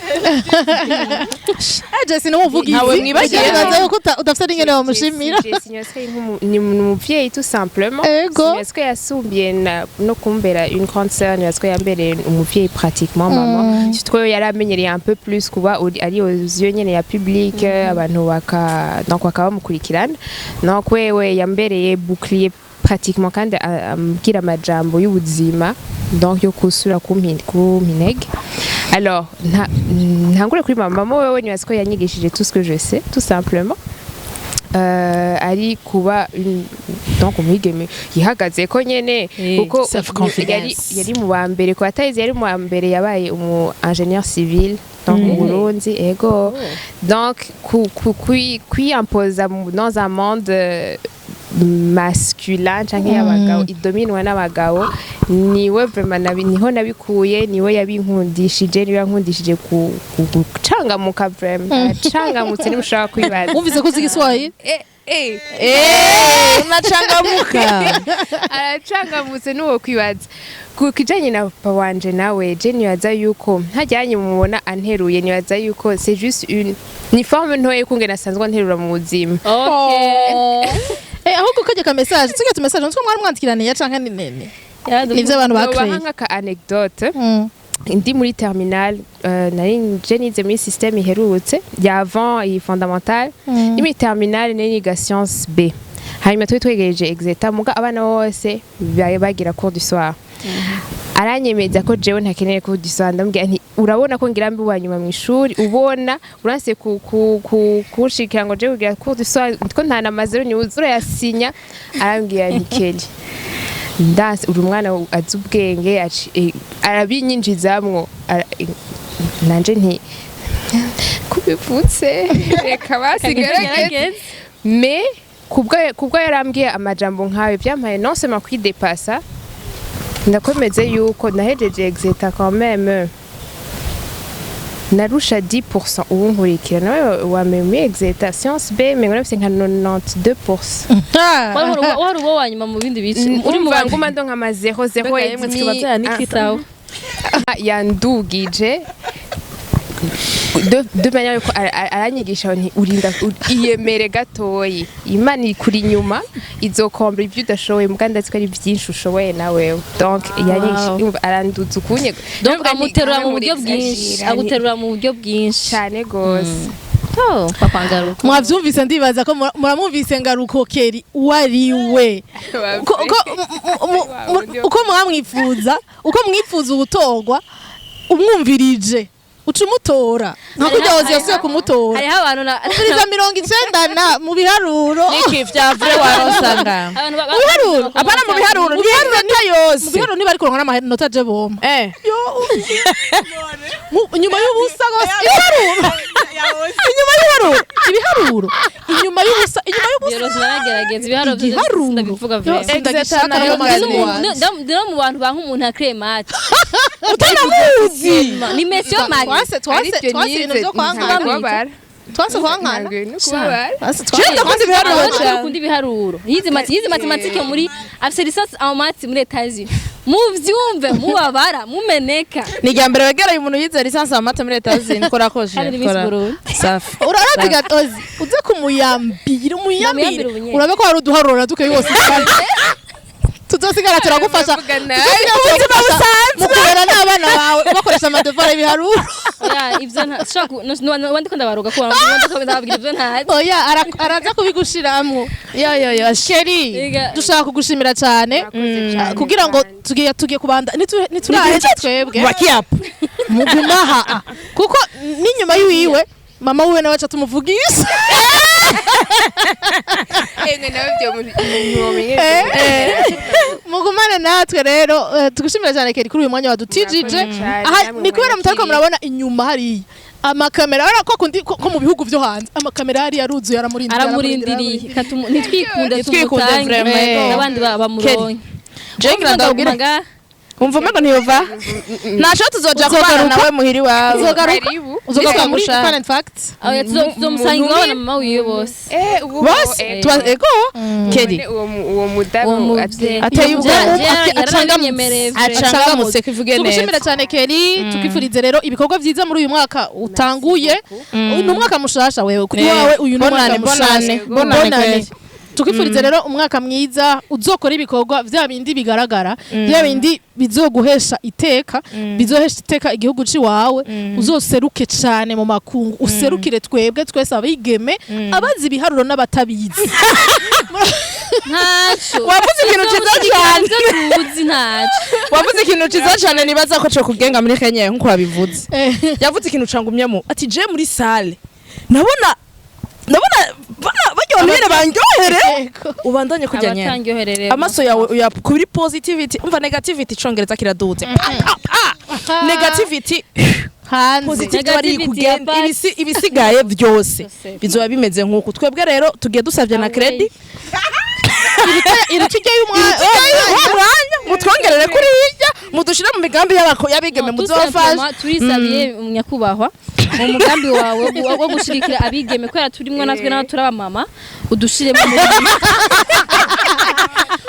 Jessie no muvugizi nawe mwibagiye gaza ko udafite n'ingene bamushimira Jessie nyaswe ni umuvyeyi tout simplement nyaswe yasumbiye no kumbera une grande sœur nyaswe yambere umuvyeyi pratiquement maman surtout yaramenyereye un peu plus kuba ari aux yeux nyene ya public abantu donc bakaba mukurikirana donc wewe yambereye bouclier pratiquement kandi ambwira amajambo y'ubuzima donc yo kusura kumpinege. Alors ntangure kuri mama wewe ni wasiko yanyigishije tout ce que je sais tout simplement ari kuba donc umwigeme yihagaze ko nyene kuko yari mu bambere ko atayize yari mu bambere yabaye umu ingénieur civil donc mu Burundi ego donc imposer dans un monde masculin canke y'abagabo idominwa n'abagabo niwe vraiment niho nabikuye niwe yabinkundishije niwe yankundishije gucangamuka vraiment cangamutse nimushaka kwibaza umvise ko zigiswaye unachangamuka aracangamutse nuwo kwibaza kukijanye na papa wanje nawe je nibaza yuko ntajyanye mubona anteruye nibaza yuko c'est juste ni forme ntoye kungena asanzwe anterura mu buzima. ahubwo kajya ka message tugiye tu message ntwa mwari mwandikiraniye canke ni nene nivyo abantu bakreye nkaka anecdote ndi muri terminal nari je nize muri système iherutse ya avant et fondamental muri terminal niga science B hanyuma twegereje exeta muga abana bose bagira cours du soir aranyemeza ko jewe ntakeneye cours du soir ndambwira nti urabona ko ngira mbi wanyuma mu ishuri ubona uranse kushikira ngo jewe kugira cours du soir ko ntana mazero ni uzura yasinya arambwira ni Kelly ndanse uri umwana azubwenge arabinyinjizamwo nanje nti kubivutse reka basigarageze mais kubwa yarambwiye amajambo nkawe byampaye non seulement kwidepasa ndakomeze yuko nahejeje exeta quand même narusha 10% ubu nkurikira nawe wameme exeta science B mais ngora nka 92%. Wari uwo wanyuma mu bindi bice uri mu banguma ndo nka 00 yemwe twibaza nikitaho yandugije de manière ko aranyigisha nti urinda iyemere gatoyi imana ikuri nyuma izokombra ibyo udashoboye muganda twa ari byinshi ushoboye nawe donc yanyigisha aranduza kunye donc amuterura mu buryo bwinshi cyane gose Oh, papa ngaruko. mwavyumvise ndibaza ko muramwumvise Ngaruko Kelly wariwe uko mwamwifuza ubutorwa umwumvirije uca umutora nka kurya hoze yasuye kumutora Hariho abantu umviriza 90 mu biharuro niki vyavure warosanga mu biharuro apana mu biharuro nta yose mu biharuro niba ari kuronka n'amanota je bomba inyuma y'ubusa gose ibiharuro inyuma y'ubusa Yorozi naragerageza ibiharuro ndabivuga vese. Ndino mu bantu banka umuntu akremate. utanamuzi Ni Monsieur Magi. twase kwankana Kundi biharuro. Yize matematike muri afise licence en maths muri Etats-Unis. Muvyumve mubabara mumeneka. ni rya mbere wegereye umuntu yize lisansi ya mata muri Etats-Unis kora safi urarazi gatozi uze kumuyambira urabe ko hari uduharura duke yose tuzosigara turagufasha mukubera n'abana bawe bakoresha amadevara y'ibiharuro Ivyo wandi ko ndabaruga ko ndababwira ivyo ntazi. oya araza kubigushiramwo yo Kelly dushaka kugushimira cyane kugira ngo tugiye kubanda nituraheza twebwe wakiapo mugumaha kuko n'inyuma yiwe mama wiwe nawe aca tumuvugisha mugumane natwe rero tugushimira cyane Kelly kuri uyu mwanya wadutijije aha ni kubera mutariko murabona inyuma hariya amakamera ara ko mu bihugu vyo hanze amakamera hari yaruzuye aramurindiriye nitwikunde vraiment abandi bamuronye jengira ndabwira umva mego ntiyova naco tuzoja kubana nawe muhiri wawe uzogaruka muri Fun&facts tuzomusanga na mama wiwe bose bose ego Kelly uwo mudamu ateye acangamutse kivuge neza tugushimira cyane Kelly tukifurize rero ibikorwa vyiza muri uyu mwaka utanguye ni umwaka mushasha wewe kuri wawe uyu mwaka mushasha bonane tukifurize rero umwaka mwiza uzokora ibikorwa vya bindi bigaragara vya bindi bizoguhesha iteka bizohesha iteka igihugu ci wawe uzoseruke cyane mu makungu userukire twebwe twese abigeme abazi ibiharuro n'abatabizi ntaco wavuze ikintu ciza cyane wavuze ikintu ciza cyane nibaza ko cyo kugenga muri Kenya nkuko wabivuze yavuze ikintu cangumyemo ati je muri salle nabona baryohere banyohere ubandanye kujya nyene amaso yawe kuri positivity umva negativity congereza kiraduze negativity positivity bari kugenda ibisigaye byose bizoba bimeze nkuko twebwe rero tugiye dusavye na credit irutije y'umwanya mutwongerere kuri hirya mudushira mu migambi y'abigeme muzofasha turisabiye nyakubahwa mu mugambi wawe wo gushirikira abigeme kwera turimwe natwe naho turaba mama udushiremo mu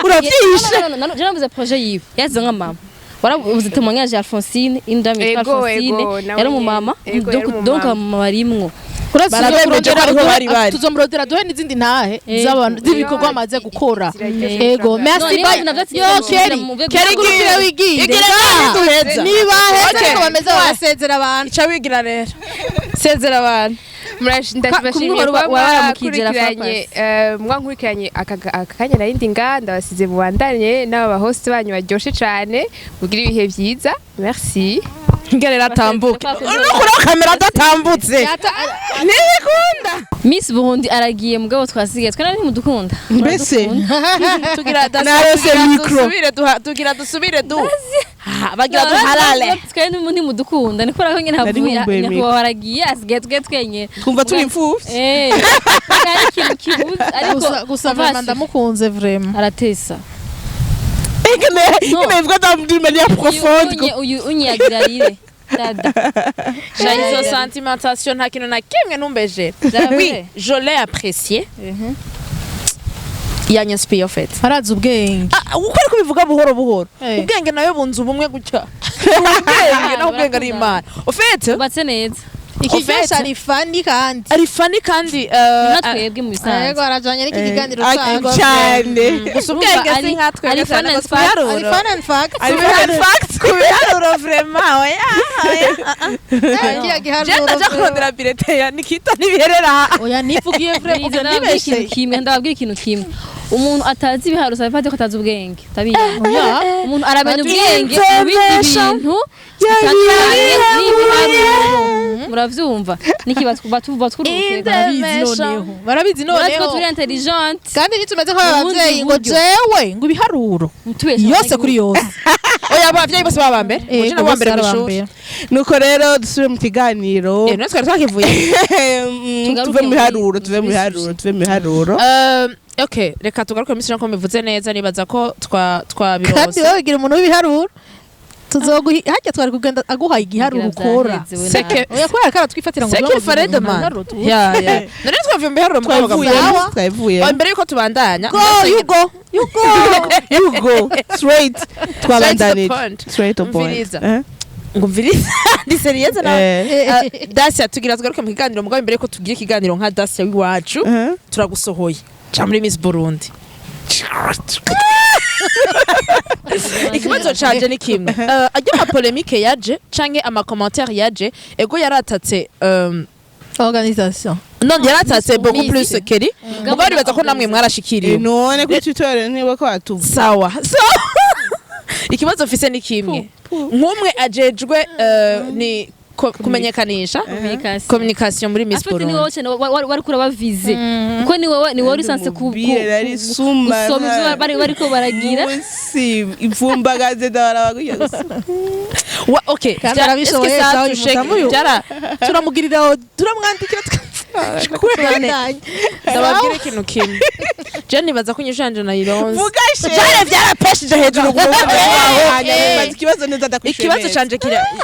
uravyishe je navuze projet yiwe yaze nka mama waravuze témoignage ya Alphonsine indami Alphonsine yari mu mama donc mama barimwo tuzomurodera duhe n'izindi ntahe z'ibikorwa amaze gukora ego merci Kelly wigire nibahe bameze basezera abantu ica wigira rero sezera abantu ndashimye ko mwankurikiranye akanya narindi nga ndabasize mubandanye n'aba host banyu baryoshe cyane mugira ibihe byiza merci ngerera atambuke no kamera datambutse nibikunda Miss Burundi aragiye mugabo twasigaye twana ntimudukunda mbese tugira dusubire bagira duharale twe ntimudukunda niko rako nyine havuye nyako haragiye asigaye twe twenye twumva turi imfuvyi ari ikintu kibuze ariko gusa vraiment ndamukunze vraiment aratesa Ivuga d'une manière profonde. Unyagira rire. Dada. J'ai izo sentimentation nta kintu na kimwe numbeje. Oui, je l'ai apprécié. Yanyaspiye en fait. Arazi ubwenge. Uko ariko bivuga buhoro buhoro. Ubwenge nayo bunzu bumwe gutya. Ubwenge naho ubwenge ari imana. En fait, batse neza. ikiryoshe ari fani kandi ari fani kandi natwebwe mu bisanzwe yego arajanye n'iki kiganiro cyane gusa ubwenge si nkatwe ari fun and facts ari fun and facts ari fun and facts ku biharuro vraiment oya kiya giharuro je ndaja kurondera bilete ya Nikita nibiherera oya nivugiye vrai Ivyo ndababwira ikintu kimwe ndababwira ikintu kimwe umuntu atazi ibiharuro sabifate ko atazi ubwenge tabiya umuntu aramenya ubwenge mu bindi bintu bitandukanye n'ibiharuro muravyumva nikibazo barabizi noneho turi intelligent kandi nitumeze ko abavyeyi ngo jewe ngo ibiharuro yose kuri yose oya abavyeyi bose baba mbere je nabo mbere bishuri nuko rero dusubire mu kiganiro natwe twakivuye tuve mu biharuro okay reka tugaruke mu misiri ko mivuze neza nibaza ko twabirose kandi wowe gira umuntu w'ibiharuro tuzoguha hajya twari kugenda aguhaye igiharuro ukora seke oya kubera ko twifatira ngo seke farede man ya none twavuye mu biharuro mu twavuye mbere yuko tubandanya you go straight twabandanije straight to point ngumviriza ndi serious na Dacia tugira tugaruke mu kiganiro mugabo mbere yuko tugiye ikiganiro nka Dacia wiwacu turagusohoye muri Miss Burundi ikibazo canje ni kimwe ajya ama polemique yaje canke ama commentaire yaje ego yaratatse organisation non yaratatse beaucoup plus Kelly mugabo ribaza ko namwe mwarashikiriye none ku tutorial niwe ko atuva sawa so ikibazo mfise ni kimwe nk'umwe ajejwe ni kumenyekanisha communication muri Miss Burundi afite ni wowe wari kura bavize kuko ni wowe lisanse ku usoma bari ko baragira si imvumbagaze darabaguye okay karabishoboye cyara turamugirira turamwandikira ndababwira ikintu kimwe je nibaza ko nyishanje na ironze vugashe cyane byarapeshije hejuru ikibazo neza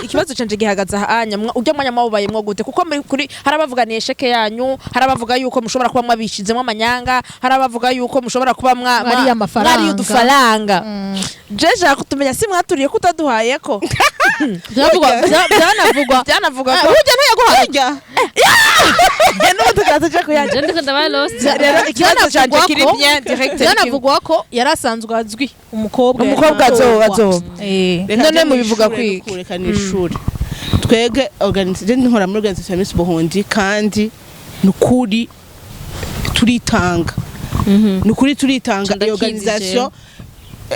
ikibazo canje gihagaze hanya ujya mwanya mabubaye mwo gute kuko kuri harabavuganiye sheke yanyu harabavuga yuko mushobora kuba mwabishizemo amanyanga harabavuga yuko mushobora kuba Mariya amafaranga Mariya udufaranga jeje kutumenya si mwaturiye kutaduhaye ko byanavugwa ko ujya ntayaguhaye tukaza cyo kuyanja ndiko ndabalos rero ikibazo canje kiri bien direct byanavugwa ko yarasanzwe azwi umukobwa azo none mubivuga kwika ni ishuri twege organization nkora muri organization Miss Burundi kandi nukuri turitanga nukuri turitanga iyo organization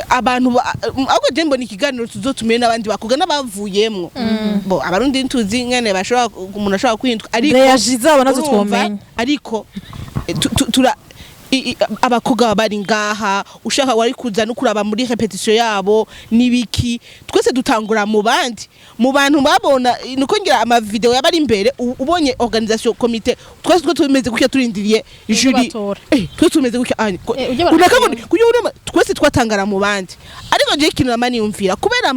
abantu ahubwo je mbona ikiganiro tuzotumiye n'abandi bakuga n'abavuyemwo bo abarundi ntuzi ngene bashobora umuntu ashobora kwintwa ariko reagiza abona twomenya ariko tura abakoga bari ngaha ushaka wari kuza no kuraba muri repetition yabo nibiki twese dutangura mu bantu babona nuko ngira ama video yabari imbere ubonye organisation comité twese tumeze gukya turindiriye jury twese tumeze gukya unakabona kuyuruma twese twatangara mu bandi ariko je ikintu namani yumvira kubera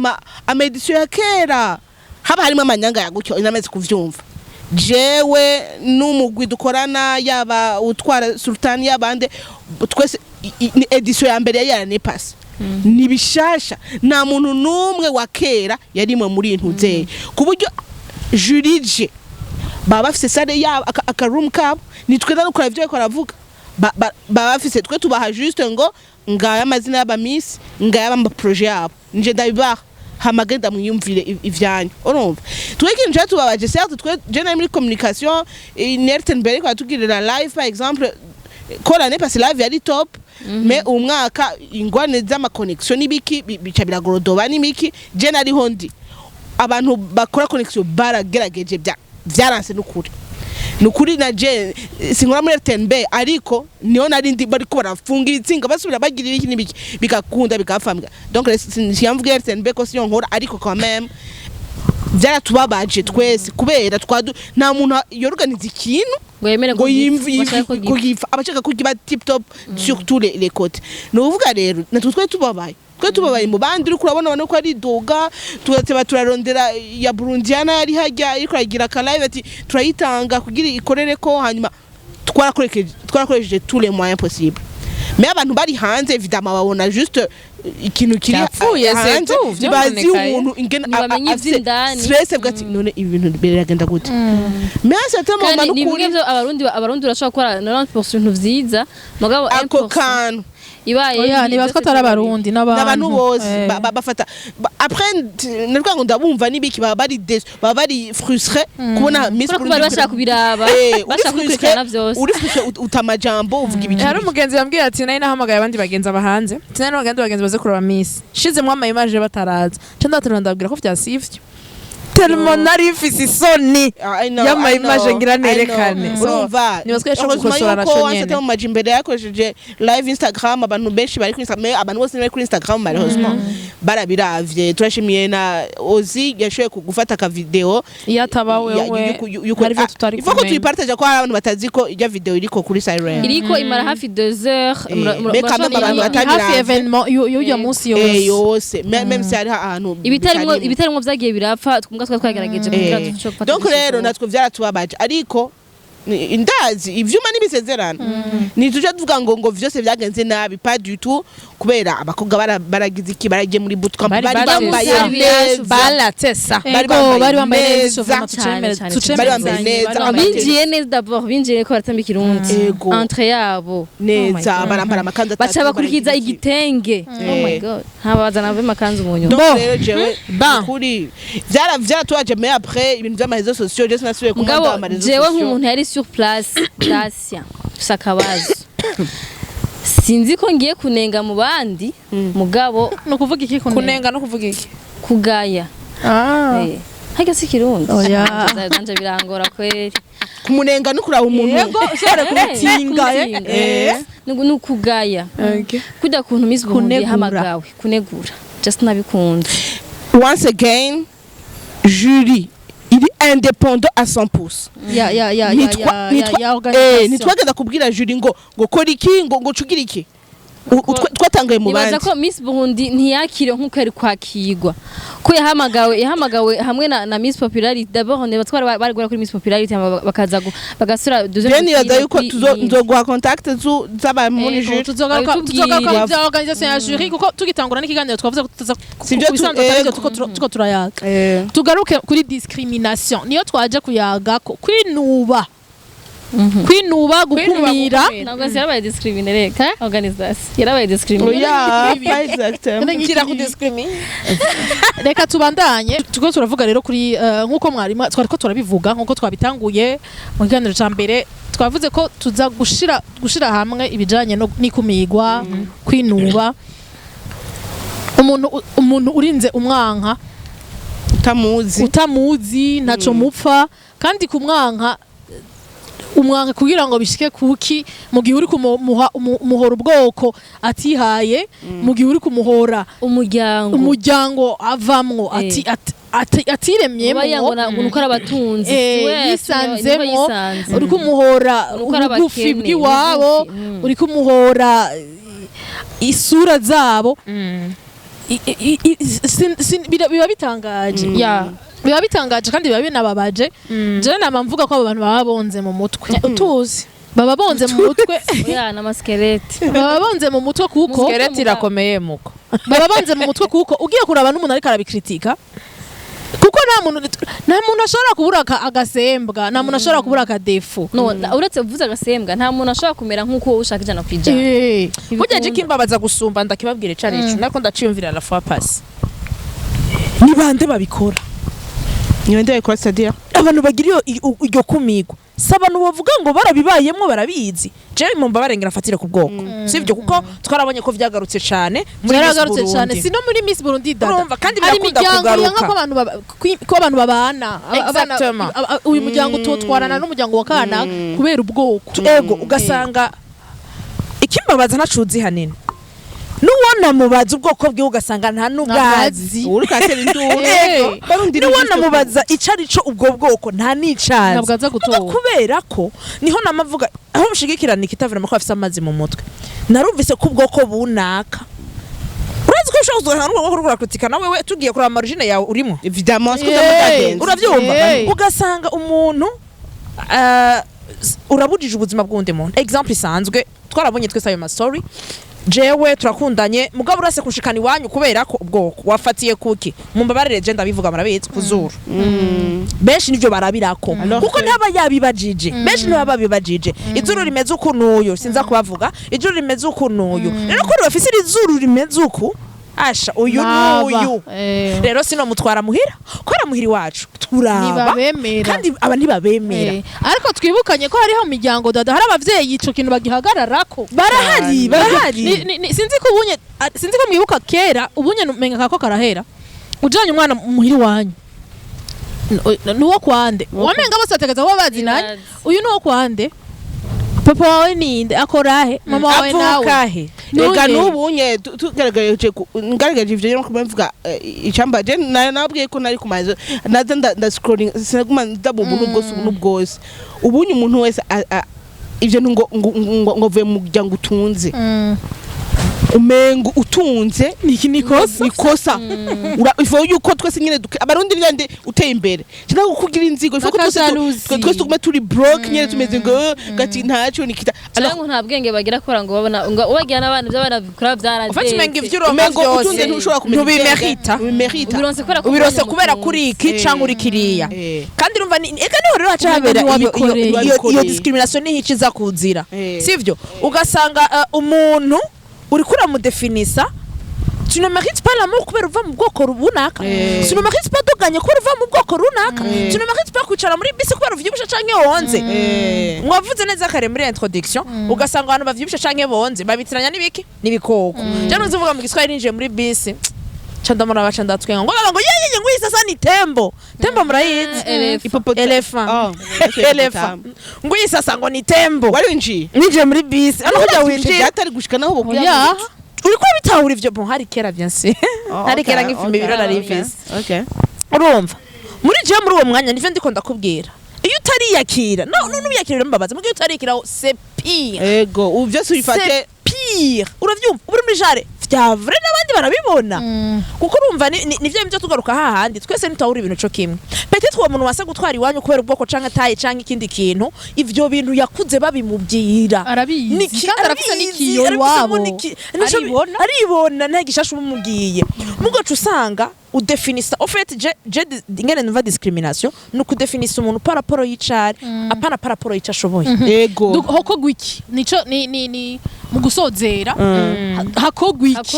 ama edition ya kera haba harimo amanyanga ya gukyo inameze kuvyumva jewe n'umugwi dukorana yaba utwara sultani yabande twese edition ya mbere yarane pass nibishasha nta muntu numwe wa kera yarimo muri intuzeye kuburyo jurije baba bafise sale yabo aka room kabo nitwe nanukora ivyo ko aravuga baba bafise twe tubaha juste ngo ngaya amazina y'aba miss ngaya aba projet yabo nje ndabibaha hamagenda mwiyumvire ivyanyu urumva twekintu cyo tubabaje certes twe je muri communication Nertenberg kwa tugirira live par exemple ko l'année passée live yari top mais umwaka ingwane z'ama connection nibiki bica biragorodoba nimiki je nari hondi abantu bakora connection baragerageje byaranse nukuri na je sinkora muri Nertenberg ariko niho nari ndi bari ko barafungira itsinga basubira bagirira iki nibiki bikakunda bikafamga donc siyamvuga Nertenberg ko siyo nkora ariko quand même byaratubabaje twese kubera nta muntu yorganiza ikintu ngo yimva abashaka kugiba tip top sur tous les côtés nuvuga rero natwe tubabaye mu bandi uri kurabona ko ari doga tugateba turarondera ya Burundiana yari hajya ariko agira ka live ati turayitanga kugira ikorere ko hanyuma twarakoresheje tous les moyens possibles mais abantu bari hanze évidemment babona juste ikintu kiri Yapfuye, hanze, c'est tout, ntibazi vyononekaye. umuntu ingene Ntibamenye afise ivy'indani. stress bwati none ibi bintu biragenda gute mais c'est un moment kandi ni n'ukuri bimwe abarundi barashobora gukora 90% vyiza mugabo ako 1% kantu ibaye oya ni batwa atari abarundi n'abantu bose Eh. bafata après nirwa ngo ndabumva nibiki baba bari baba bari frustré kubona Miss kuko bari bashaka kubiraba bashaka kubikurikirana vyose uri frustré utamajambo uvuga ibiki hari umugenzi yambwiye ati nari nahamagaye abandi bagenzi abahanze sinari n'abandi bagenzi baze kureba Miss shizemwo ama image bataraza cyo ndatura ndabwira ko vyasivye tellement nari mfise isoni y'ama image ngira nerekane urumva niba twashobora gukosora na cyo nyene mu maji imbere yakoresheje live Instagram abantu benshi bari kuri Instagram abantu bose bari kuri Instagram malheureusement barabiravye turashimiye na Ozi yashoye kugufata ka video yataba wewe hari vyo tutari il faut que tu partages ko hari abantu batazi ko ijya video iriko kuri Siren iriko imara hafi 2 heures mais quand même abantu batabira hafi evenement y'uyu munsi yose même si hari ahantu ibitarimwo vyagiye birapfa twumva twagerageje kugira duce gufata donc rero natwe vyaratubabaje ariko ndazi ivyuma n'ibisezerano nituje tuvuga ngo vyose vyagenze nabi pas du tout kubera abakobwa baragize iki baragiye muri bootcamp bari bambaye neza balatesa bari bambaye neza bari bambaye neza binjiye neza d'abord binjiye ko baratamba ikirundi entre yabo neza barambara amakanzu atatu baca bakurikiza igitenge oh my god ntabaza nave makanzu mu nyuma donc rero jewe kuri vyaratubaje mais après ibintu vy'amarezo sociaux je sinasubiye kumwanda amarezo sociaux jewe nk'umuntu yari sur place Dacia sakabazo sinzi ko ngiye kunenga mu bandi mugabo no kuvuga iki kunenga no kuvuga iki kugaya hage sikirundi oya nanje birangora kweri kumunenga no kuraba umuntu yego ushobora kubitinga nukugaya kuda kuntu Miss Burundi hamagawe kunegura just nabikunda once again jury il est indépendant à 100%. ya organisation. Nitwagenda kubwira jury ngo kora iki ngo cugira iki. Twatangaye mu bandi. Nibaza ko Miss Burundi ntiyakire nkuko ari kwakirwa. Ko yahamagawe hamwe na Miss Popularity d'abord ne batwara bari gukora kuri Miss Popularity bakaza bagasura deuxième nibaza yuko tuzoguha contact z'aba muri jury. Tuzogaruka bya organisation ya jury kuko tugitangura n'ikiganiro twavuze ko tuza kubisanzwe tuko turayaga. Tugaruke kuri discrimination niyo twaje kuyaga ko kwinuba kwinuba gukumira ntabwo yarabaye discriminere ka organisation yarabaye discriminere yeah exactement ngira ku discriminate reka tubandanye tuko turavuga rero kuri nkuko mwarimu twariko turabivuga nkuko twabitanguye mu kiganiro ca mbere twavuze ko tuza gushira hamwe ibijanye no nikumigwa kwinuba umuntu urinze umwanka utamuzi ntaco mupfa kandi kumwanka umwanka kugira ngo bishike kuki mu gihe uri kumuhora ubwoko atihaye mu gihe uri kumuhora umuryango avamwo atiremyemo uko arabatunzi yisanzemo uri kumuhora ubugufi bw'iwabo uri kumuhora isura zabo biba bitangaje biba bitangaje kandi biba binababaje je nama mvuga ko abo bantu baba bonze mu mutwe utuzi baba bonze mu mutwe ya na maskeleti baba bonze mu mutwe kuko maskeleti irakomeye muko baba bonze mu mutwe kuko ugiye kuraba n'umuntu ariko arabikritika kuko nta muntu ashobora kubura agasembwa nta muntu ashobora kubura akadefo no uretse uvuze agasembwa nta muntu ashobora kumera nk'uko ushaka ijana kwijana burya je kimbabaza gusumba ndakibabwire caricu nako ndaciyumvira la fois passe ni bande babikora Niwende kwa sadia abantu bagira iryo kumigwa sabantu bavuga ngo barabibayemwo barabizi je mumba barengera fatire ku bwoko sivyo kuko twarabonye ko vyagarutse cyane sino muri Miss Burundi dada urumva kandi birakunda kugaruka ko abantu babana uyu muryango tutwarana n'umuryango wa kana kubera ubwoko ego ugasanga ikimbabaza nacuzi hanene nuwona mubaza ubwoko bwe ugasanga nta nubwazi urukatera induru nuwona mubaza icarico ubwo bwoko nta nicazi nabwaza gutora kubera ko niho namavuga aho mushigikirana ikitavira mako afise amazi mu mutwe narumvise ko ubwoko bunaka urazi ko ushobora kuzana n'ubwoko rurakutika nawe we tugiye kuraba margine yawe urimo évidemment uravyumva ugasanga umuntu urabujije ubuzima bw'undi muntu exemple isanzwe twarabonye twese ayo story jewe turakundanye mugabo urase kushikana iwanyu kubera ko ubwoko wafatiye kuki mumbabarire je ndabivuga murabizi kuzuru benshi nivyo barabirako kuko ntaba yabibajije benshi ntaba babibajije izuru rimeze ukunuyo sinza kubavuga izuru rimeze ukunuyo rero ko bafise izuru rimeze uku asha uyu nuyu rero sino mutwara muhira kora muhiri wacu turaba kandi aba ntibabemera ariko twibukanye ko hariho miryango dada hari abavyeyi ico kintu bagihagararako barahari sinzi ko mwibuka kera ubunye menga kako karahera ujanye umwana muhiri wanyu nuwo kwande wamenga bose bategeza ko bazinanye uyu nuwo kwande papa wawe ninde akorahe mama wawe nawe Ega n'ubunye tugaragaje ivyo rero kumvuga icamba je nabwiye ko nari kumaze naza nda scrolling sinaguma ndabubu n'ubwose ubunye umuntu wese ivyo ngo vuye mu muryango utunze umengo utunze nikosa ifo yuko twese nyine abarundi byande uteye imbere cyangwa kukugira inzigo ifo ko twese tugume turi broke nyine tumeze ngo gati ntacyo nikita cyangwa nta bwenge bagira kora ngo babona ngo ubagira n'abana by'abana bikora byaradeye ufite umenga ivyo uronka byose ntushobora kumenya ubirose kubera kuri iki cyangwa uri kiriya kandi urumva ega niho rero haca habera iyo discrimination ni hici za kuzira sivyo ugasanga umuntu uri kura mu definisa tu ne mérites pas l'amour kubera uva mu bwoko runaka tu ne mérites pas doganye kubera uva mu bwoko runaka tu ne mérites pas kwicara muri bisi kubera uvyibusha canke wonze mwavuze neza kare muri introduction ugasanga abantu bavyibusha canke bonze babitiranya n'ibiki n'ibikoko cyane uzivuga mu giswahili ninje muri bisi chandamura bacanda twenga ngo ngo yeye ngo isasa ni tembo murayizi elephant ngo isasa ngo ni tembo warinji nije muri bisi ano kujya winjira atari gushika naho bubya uriko bitahura ivyo bon hari kera bien sûr hari kera ngifime ibiro nari bisi urumva muri je muri uwo mwanya nivyo ndiko ndakubwira iyo utariyakira no nubiyakira mbabaza mugihe utarikira c'est pire ego ubu byose ubifate pire uravyumva uri muri jare vyavre n'abandi barabibona kuko urumva nivyo byo tugaruka hahandi twese ntitahura ibintu cyo kimwe peut-être uwo muntu wasa gutwara iwanyu kubera ubwoko canke taye canke ikindi kintu ivyo bintu yakuze babimubwira arabizi kandi arafise n'ikiyo wabo aribona nta gishasha umubwiye mugoca usanga udefinisa en fait je ngene numva discrimination nuko definisa umuntu par rapport y'icari apana par rapport y'icashoboye ego hoko gwiki nico ni mu gusozera hakogwa iki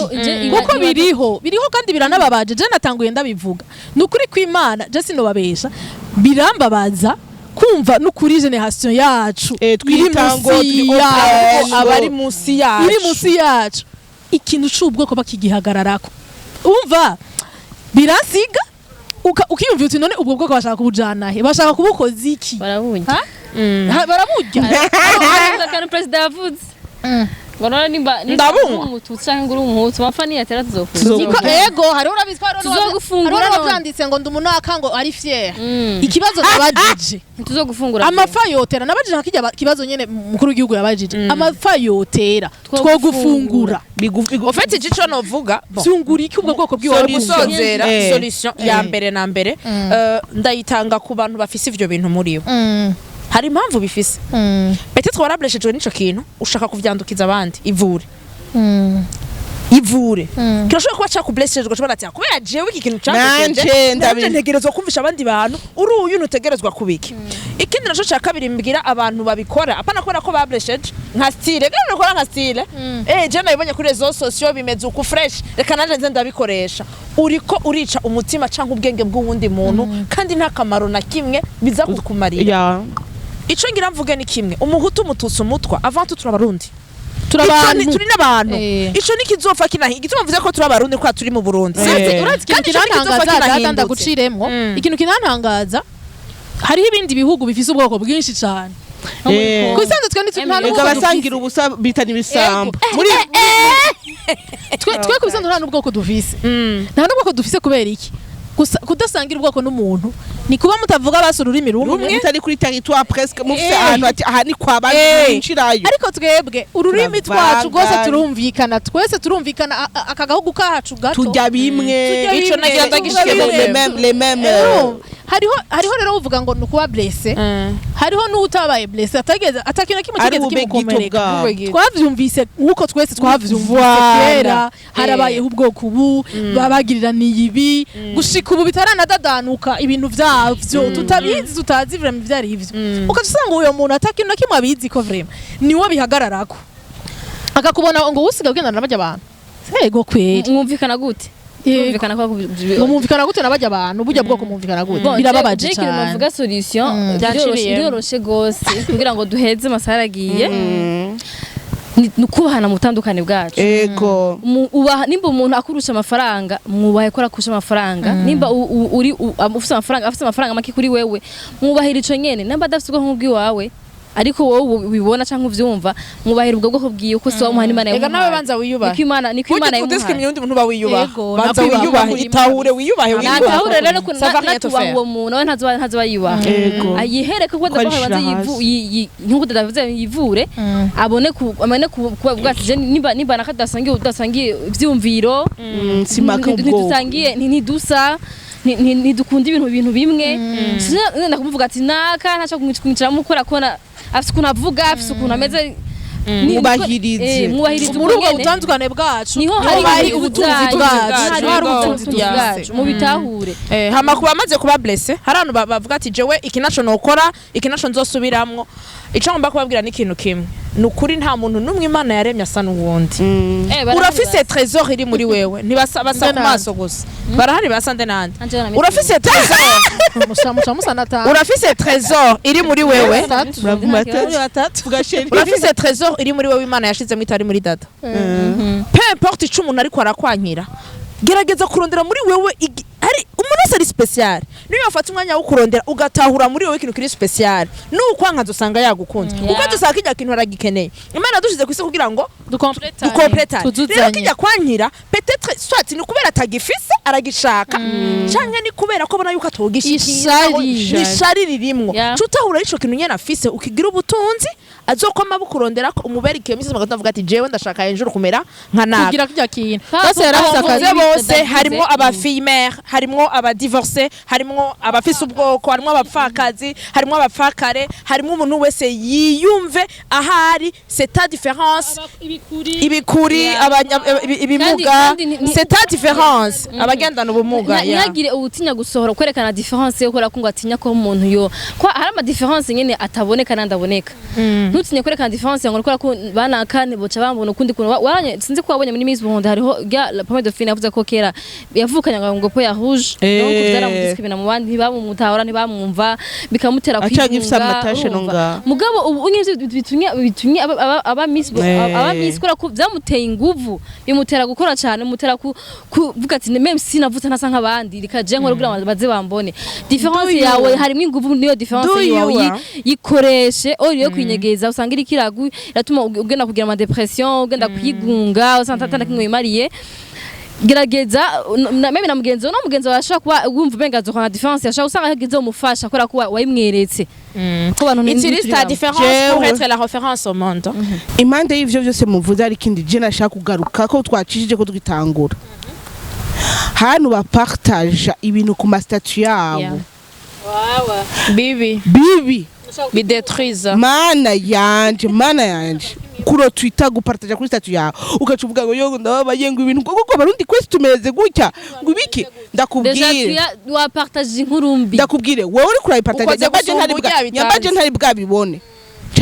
kuko biriho kandi biranababaje je natanguye ndabivuga nukuri kw'Imana je sinobabesha birambabaza kumva nukuri generation yacu twitango abari munsi yacu ikintu c'ubwoko bakigihagararako umva birasiga ukiyumvira uti none ubwo bwoko bashaka kubujana he bashaka kubukoza iki baraburya kandi president yavuze Bonora nimba umututsi cyangwa umuhutu bafani yatera tuzokufunga ego hari urabizwa hari urabanditse ngo ndumunaka ngo ari fier ikibazo nabajije tuzogufungura amafa yotera nabajije hakijya kibazo nyene mukuru w'igihugu yabajije amafa yotera twogufungura ofete gico novuga zungura iki ubwo bwoko bw'iwawe gusozera solution ya mbere na mbere ndayitanga ku bantu bafise ivyo bintu muri bo hari impamvu bifise peut-être warableshejwe n'ico kintu ushaka kuvyandukiza abandi ivure kirashobora kuba cakubleshejwe cyo ati kubera jewe iki kintu cyakujeje ndabije ntegerezwa kumvisha abandi bantu uri uyu nutegerezwa kubiki ikindi naco ca kabiri mbwira abantu babikora apana kubera ko bablesheje nka style kandi nakora nka style je nabibonye kuri réseaux sociaux bimeze uku fresh reka nanje nze ndabikoresha uriko urica umutima canke ubwenge bw'uwundi muntu kandi nta kamaro na kimwe biza kukumarira ico ngira mvuge ni kimwe umuhutu umututsi umutwa avant tout turabarundi turi n'abantu ico nikizopfa kinahi igituma mvuze ko turabarundi kwa turi mu Burundi urati ikintu kinantangaza ndaguciremwo ikintu kinantangaza hariho ibindi bihugu bifise ubwoko bwinshi cyane kusanzwe twe ntituri basangira ubusa bitana ibisambo muri twe kubisanzwe nta n'ubwoko dufise nta n'ubwoko dufise kubera iki kudasangira ubwoko n'umuntu ni kuba mutavuga basura ururimi rumwe mutari kuri territoire presque mufise ahantu ati aha ni kwa banshirayo ariko twebwe ururimi twacu rwose turumvikana twese turumvikana akagahugu kacu gato tujya bimwe ico nagira ndagishike les mêmes hariho rero uvuga ngo nukuba blessé hariho n'utabaye blessé atakintu kimwe kigeze kimukomereka twavyumvise uko twese twavyumvise kera harabayeho ubwoko ubu babagiriranira ibi gushika ubu bitaranadadanuka ibintu vyavyo tutabizi tutazi vraiment vyari ivyo ukasanga uyo muntu atakintu kimwe abizi ko vraiment niwo bihagararako akakubona ngo usiga ugenda nabajya abantu sego kweri mwumvikana gute mumvikana gute nabajya abantu burya bwoko mumvikana gute birababaje cyane navuga solution biroroshe gose kugira ngo duheze amasaha agiye nukubahana mutandukane bwacu ego nimba umuntu akurusha amafaranga mwubahe ko akurusha amafaranga nimba uri ufite amafaranga make kuri wewe mwubahira ico nyene nimba adafite ubwo nk'ubwiwawe ariko wowe ubibona cyangwa uvyumva mwubahira ubwo bwoko bwiye uko so umuhana Imana ega nawe banza wiyubahe niko Imana yamuhaye udiscriminate undi muntu ba wiyubaha banza wiyubahe itahure wiyubahe natahure rero ko natubaha uwo muntu nawe ntazo bayubaha ayihereka ko dabahanze nk'uko davuze yivure amane kuvuga ati nimba nakadasangiye ivyumviro ntidusa ntidukunda ibintu bimwe nakumuvuga ati naka ntaca kumwicara mukora kona afite ukuntu avuga afite ukuntu ameze mwubahirize muri ubwo butandukane bwacu niho hari ubutunzi bwacu mu bitahure hama kuba amaze kuba blessé hari abantu bavuga ati jewe iki naco nokora iki naco nzosubiramwo ico ngomba kubabwira n'ikintu kimwe nukuri nta muntu numwe Imana yaremye asa n'uwundi urafise trésor iri muri wewe ntibasa ku maso gusa barahari basande nande urafise trésor urafise trésor iri muri wewe urafise trésor iri muri wewe Imana yashizemo itari muri data peu importe ico umuntu ariko arakwankira gerageza kurondera muri wewe ari umuntu ari special niyo yafata umwanya wo kurondera ugatahura muri wewe ikintu kiri special n'ukwanka dusanga yagukunze uko dusanga kijya kintu aragikeneye Imana dushize kwisi kugira ngo dukompleta rero kijya kwankira peut-être soit ni kubera atagifise aragishaka canke ni kubera ko bona yuko atogishikira ni shari ririmwo tutahura ico kintu nyene afise ukigira ubutunzi azokoma bukurondera ko umubera ikemisi bakavuga ati jewe ndashaka hejuru kumera nka naka kugira kijya kintu bose harimo aba female harimo aba divorcé harimo abafise ubwoko harimo abapfakazi harimo abapfakare harimo umuntu wese yiyumve ahari c'est ta différence ibikuri ibimuga c'est ta différence abagendana ubumuga ntagire ubutinya gusohora kwerekana différence yo kora ko ngo atinya ko umuntu yo ko hari ama différence nyene ataboneka nandaboneka ntutinye kwerekana différence ngo kora ko banakane boca bambona ukundi kuntu waranye sinzi ko wabonye muri Miss Burundi hariho la pomme de fine yavuze ko kera yavukanya ngo po ya rouge donc byaramudiskrimina mu bandi ntibamumutahora ntibamwumva bikamutera kwigunga mugabo ubu bitumye aba Miss kora ko byamuteye inguvu bimutera gukora cyane mutera kuvuga ati même si navutse ntasa nk'abandi rikaje ngo kugira baze bambone différence yawe harimo inguvu niyo différence yawe yikoreshe uriyo kwinyegeza usanga iri kiragu iratuma ugenda kugira ama depression ugenda kwigunga usanga kimwe imariye gerageza meme na mugenzi no mugenzi washaka kuba wumva bengazo kwa différence yashaka usanga hagize umufasha kora kuba wayimweretse ko bantu utilise ta différence pour être la référence au monde impande y'ivyo byose muvuze ari kindi je nashaka kugaruka ko twacishije ko twitangura hano bapartage ibintu ku statut yabo bibi bidetruise mana yanje kuro Twitter gupartage kuri statut yawe ukacuvuga ngo yo ndababaye ngo ibintu koko barundi kwese tumeze gutya ngo ibiki ndakubwire wa partage inkurumbi ndakubwire wowe uri kurayipartage nyabaje ntari bwabibone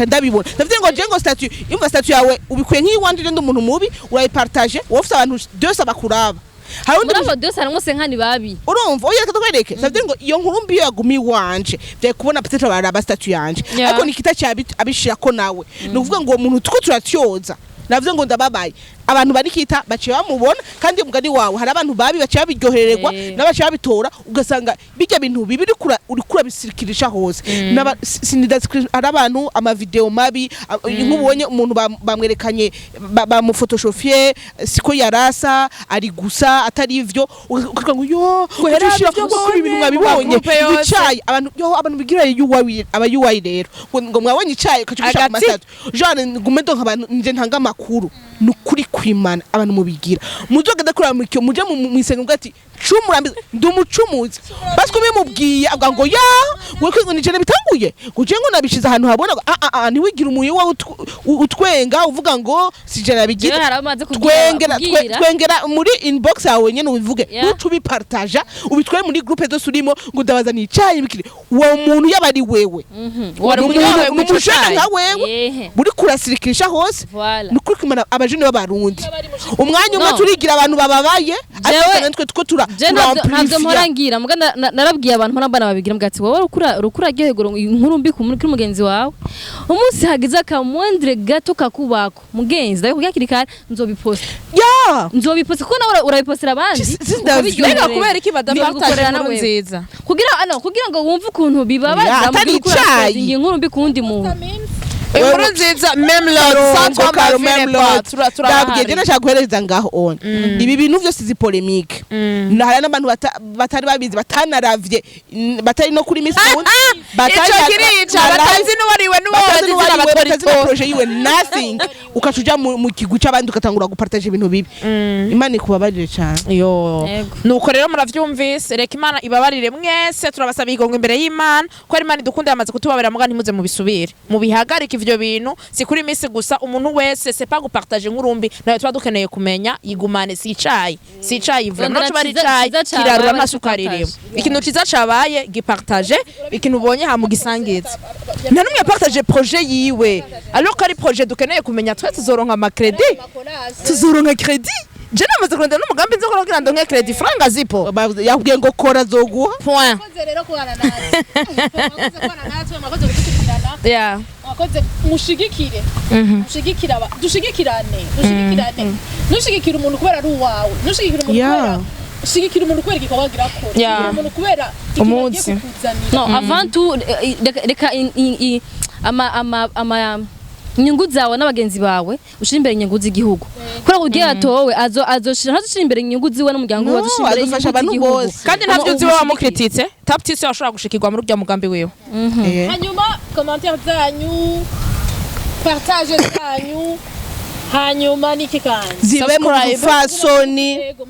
ndabibona ndavuze ngo je ngo statut imva statut yawe ubikuye nk'iwanje ndi umuntu mubi urayipartage wowe ufite abantu 200 bakuraba muri abo 200 harimo senkani babi urumva oya katokwereke ndavuze ngo iyo nkurumbi yo yagumi wanje bye kubona peut-être baraba statut yanje ariko nikita cyabishira ko nawe nuvuga ngo umuntu tuko turatyoza navuze ngo ndababaye abantu barikita baciye bamubona kandi mugani wawe hari abantu babi baciye biryohererwa n'abaciye bitora ugasanga bijya bintu bibiri uri kura bisirikirisha hose ari abantu ama video mabi nk'ubonye umuntu bamwerekanye bamufotoshofiye siko yarasa ari gusa atari ivyo ukavuga ngo yo guherera byo ibintu mwabibonye bicaye abantu bigira abayuwayi rero ngo mwabonye icaye kacugisha ku masatu Jean ngumedo nk'abantu nje ntanga makuru nukuri kwimana abantu mubigira muzogenda kuri muje mu isenga ngati ndumucumuzi basi kubimubwiye avuga ngo ya ngo nije bitanguye guje ngo nabishize ahantu habona ntiwigira umuyo wa utwenga uvuga ngo sije nabigize twengera muri inbox yawe nyene ubivuge utubipartage ubitwaye muri groupe zose urimo ngo ndabaza ni icayi bikiri uwo muntu yabari wewe wari umunyawe umushaka wewe buri kurasirikisha hose nukuri kumana abajene b'abarundi umwanya umwe turigira abantu bababaye ariko natwe tuko ntabwo mporangira muga narabwiye abantu mpora babigira mbwati wowe rukura gehegoro inkuru mbi ku muri mugenzi wawe umunsi hagize akamwendre gato kakubako mugenzi ndaye kubyakirikara nzobiposta nzobiposta kuko nawe urabipostera abandi mbega kubera iki badapartage inkuru nziza kugira ngo wumve ukuntu bibabaza muri gukora inkuru mbi kundi muntu inkuru nziza ndabwiye je nashaka guhereza ngaho on ibi bintu byose zi polemique hari n'abantu batari babizi batanaravye batari no kuri Miss Burundi batazi n'uwariwe batazi na projet yiwe nothing ukacuja mu kigu cy'abandi ukatangura gupartage ibintu bibi Imana ikubabarire cyane nuko rero muravyumvise reka Imana ibabarire mwese turabasaba igongo imbere y'Imana ko ari Imana idukunda yamaze kutubabera muga ntimuze mu bisubire mu bihagarike ivyo bintu si kuri Miss gusa umuntu wese c'est pas gupartager nk'urumbi nayo tuba dukeneye kumenya igumane si icayi vraiment no bari icayi kirarura amasukari rero ikintu ciza cabaye gipartage ikintu ubonye ha mu gisangiza nta numwe partage projet yiwe alors ko ari projet dukeneye kumenya twe tuzoronka ama credit tuzoronka credit je namaze kurondera n'umugambi nzo kugira ndonke credit franga zipo yakubwiye ngo kora zoguha point wakoze mushigikire dushigikirane nushigikira umuntu kubera ari uwawe nushigikira umuntu kubera shigikira umuntu kubera igikorwa girakora umuntu kubera umunsi no avant tout reka ama inyungu zawe n'abagenzi bawe ushira imbere inyungu z'igihugu kora kugira atowe azoshira ntazoshira imbere inyungu ziwe n'umuryango we azoshira imbere inyungu z'igihugu kandi ntabyo ziwe wamukrititse taptise washobora gushikirwa muri bya mugambi wewe hanyuma commentaire zanyu partage zanyu hanyuma niki kandi zibe mu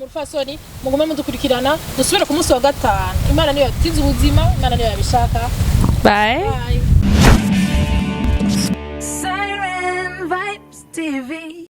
rufasoni mugume mudukurikirana dusubire ku munsi wa gatanu Imana niyo yatize ubuzima Imana niyo yabishaka bye Siren Vibes TV.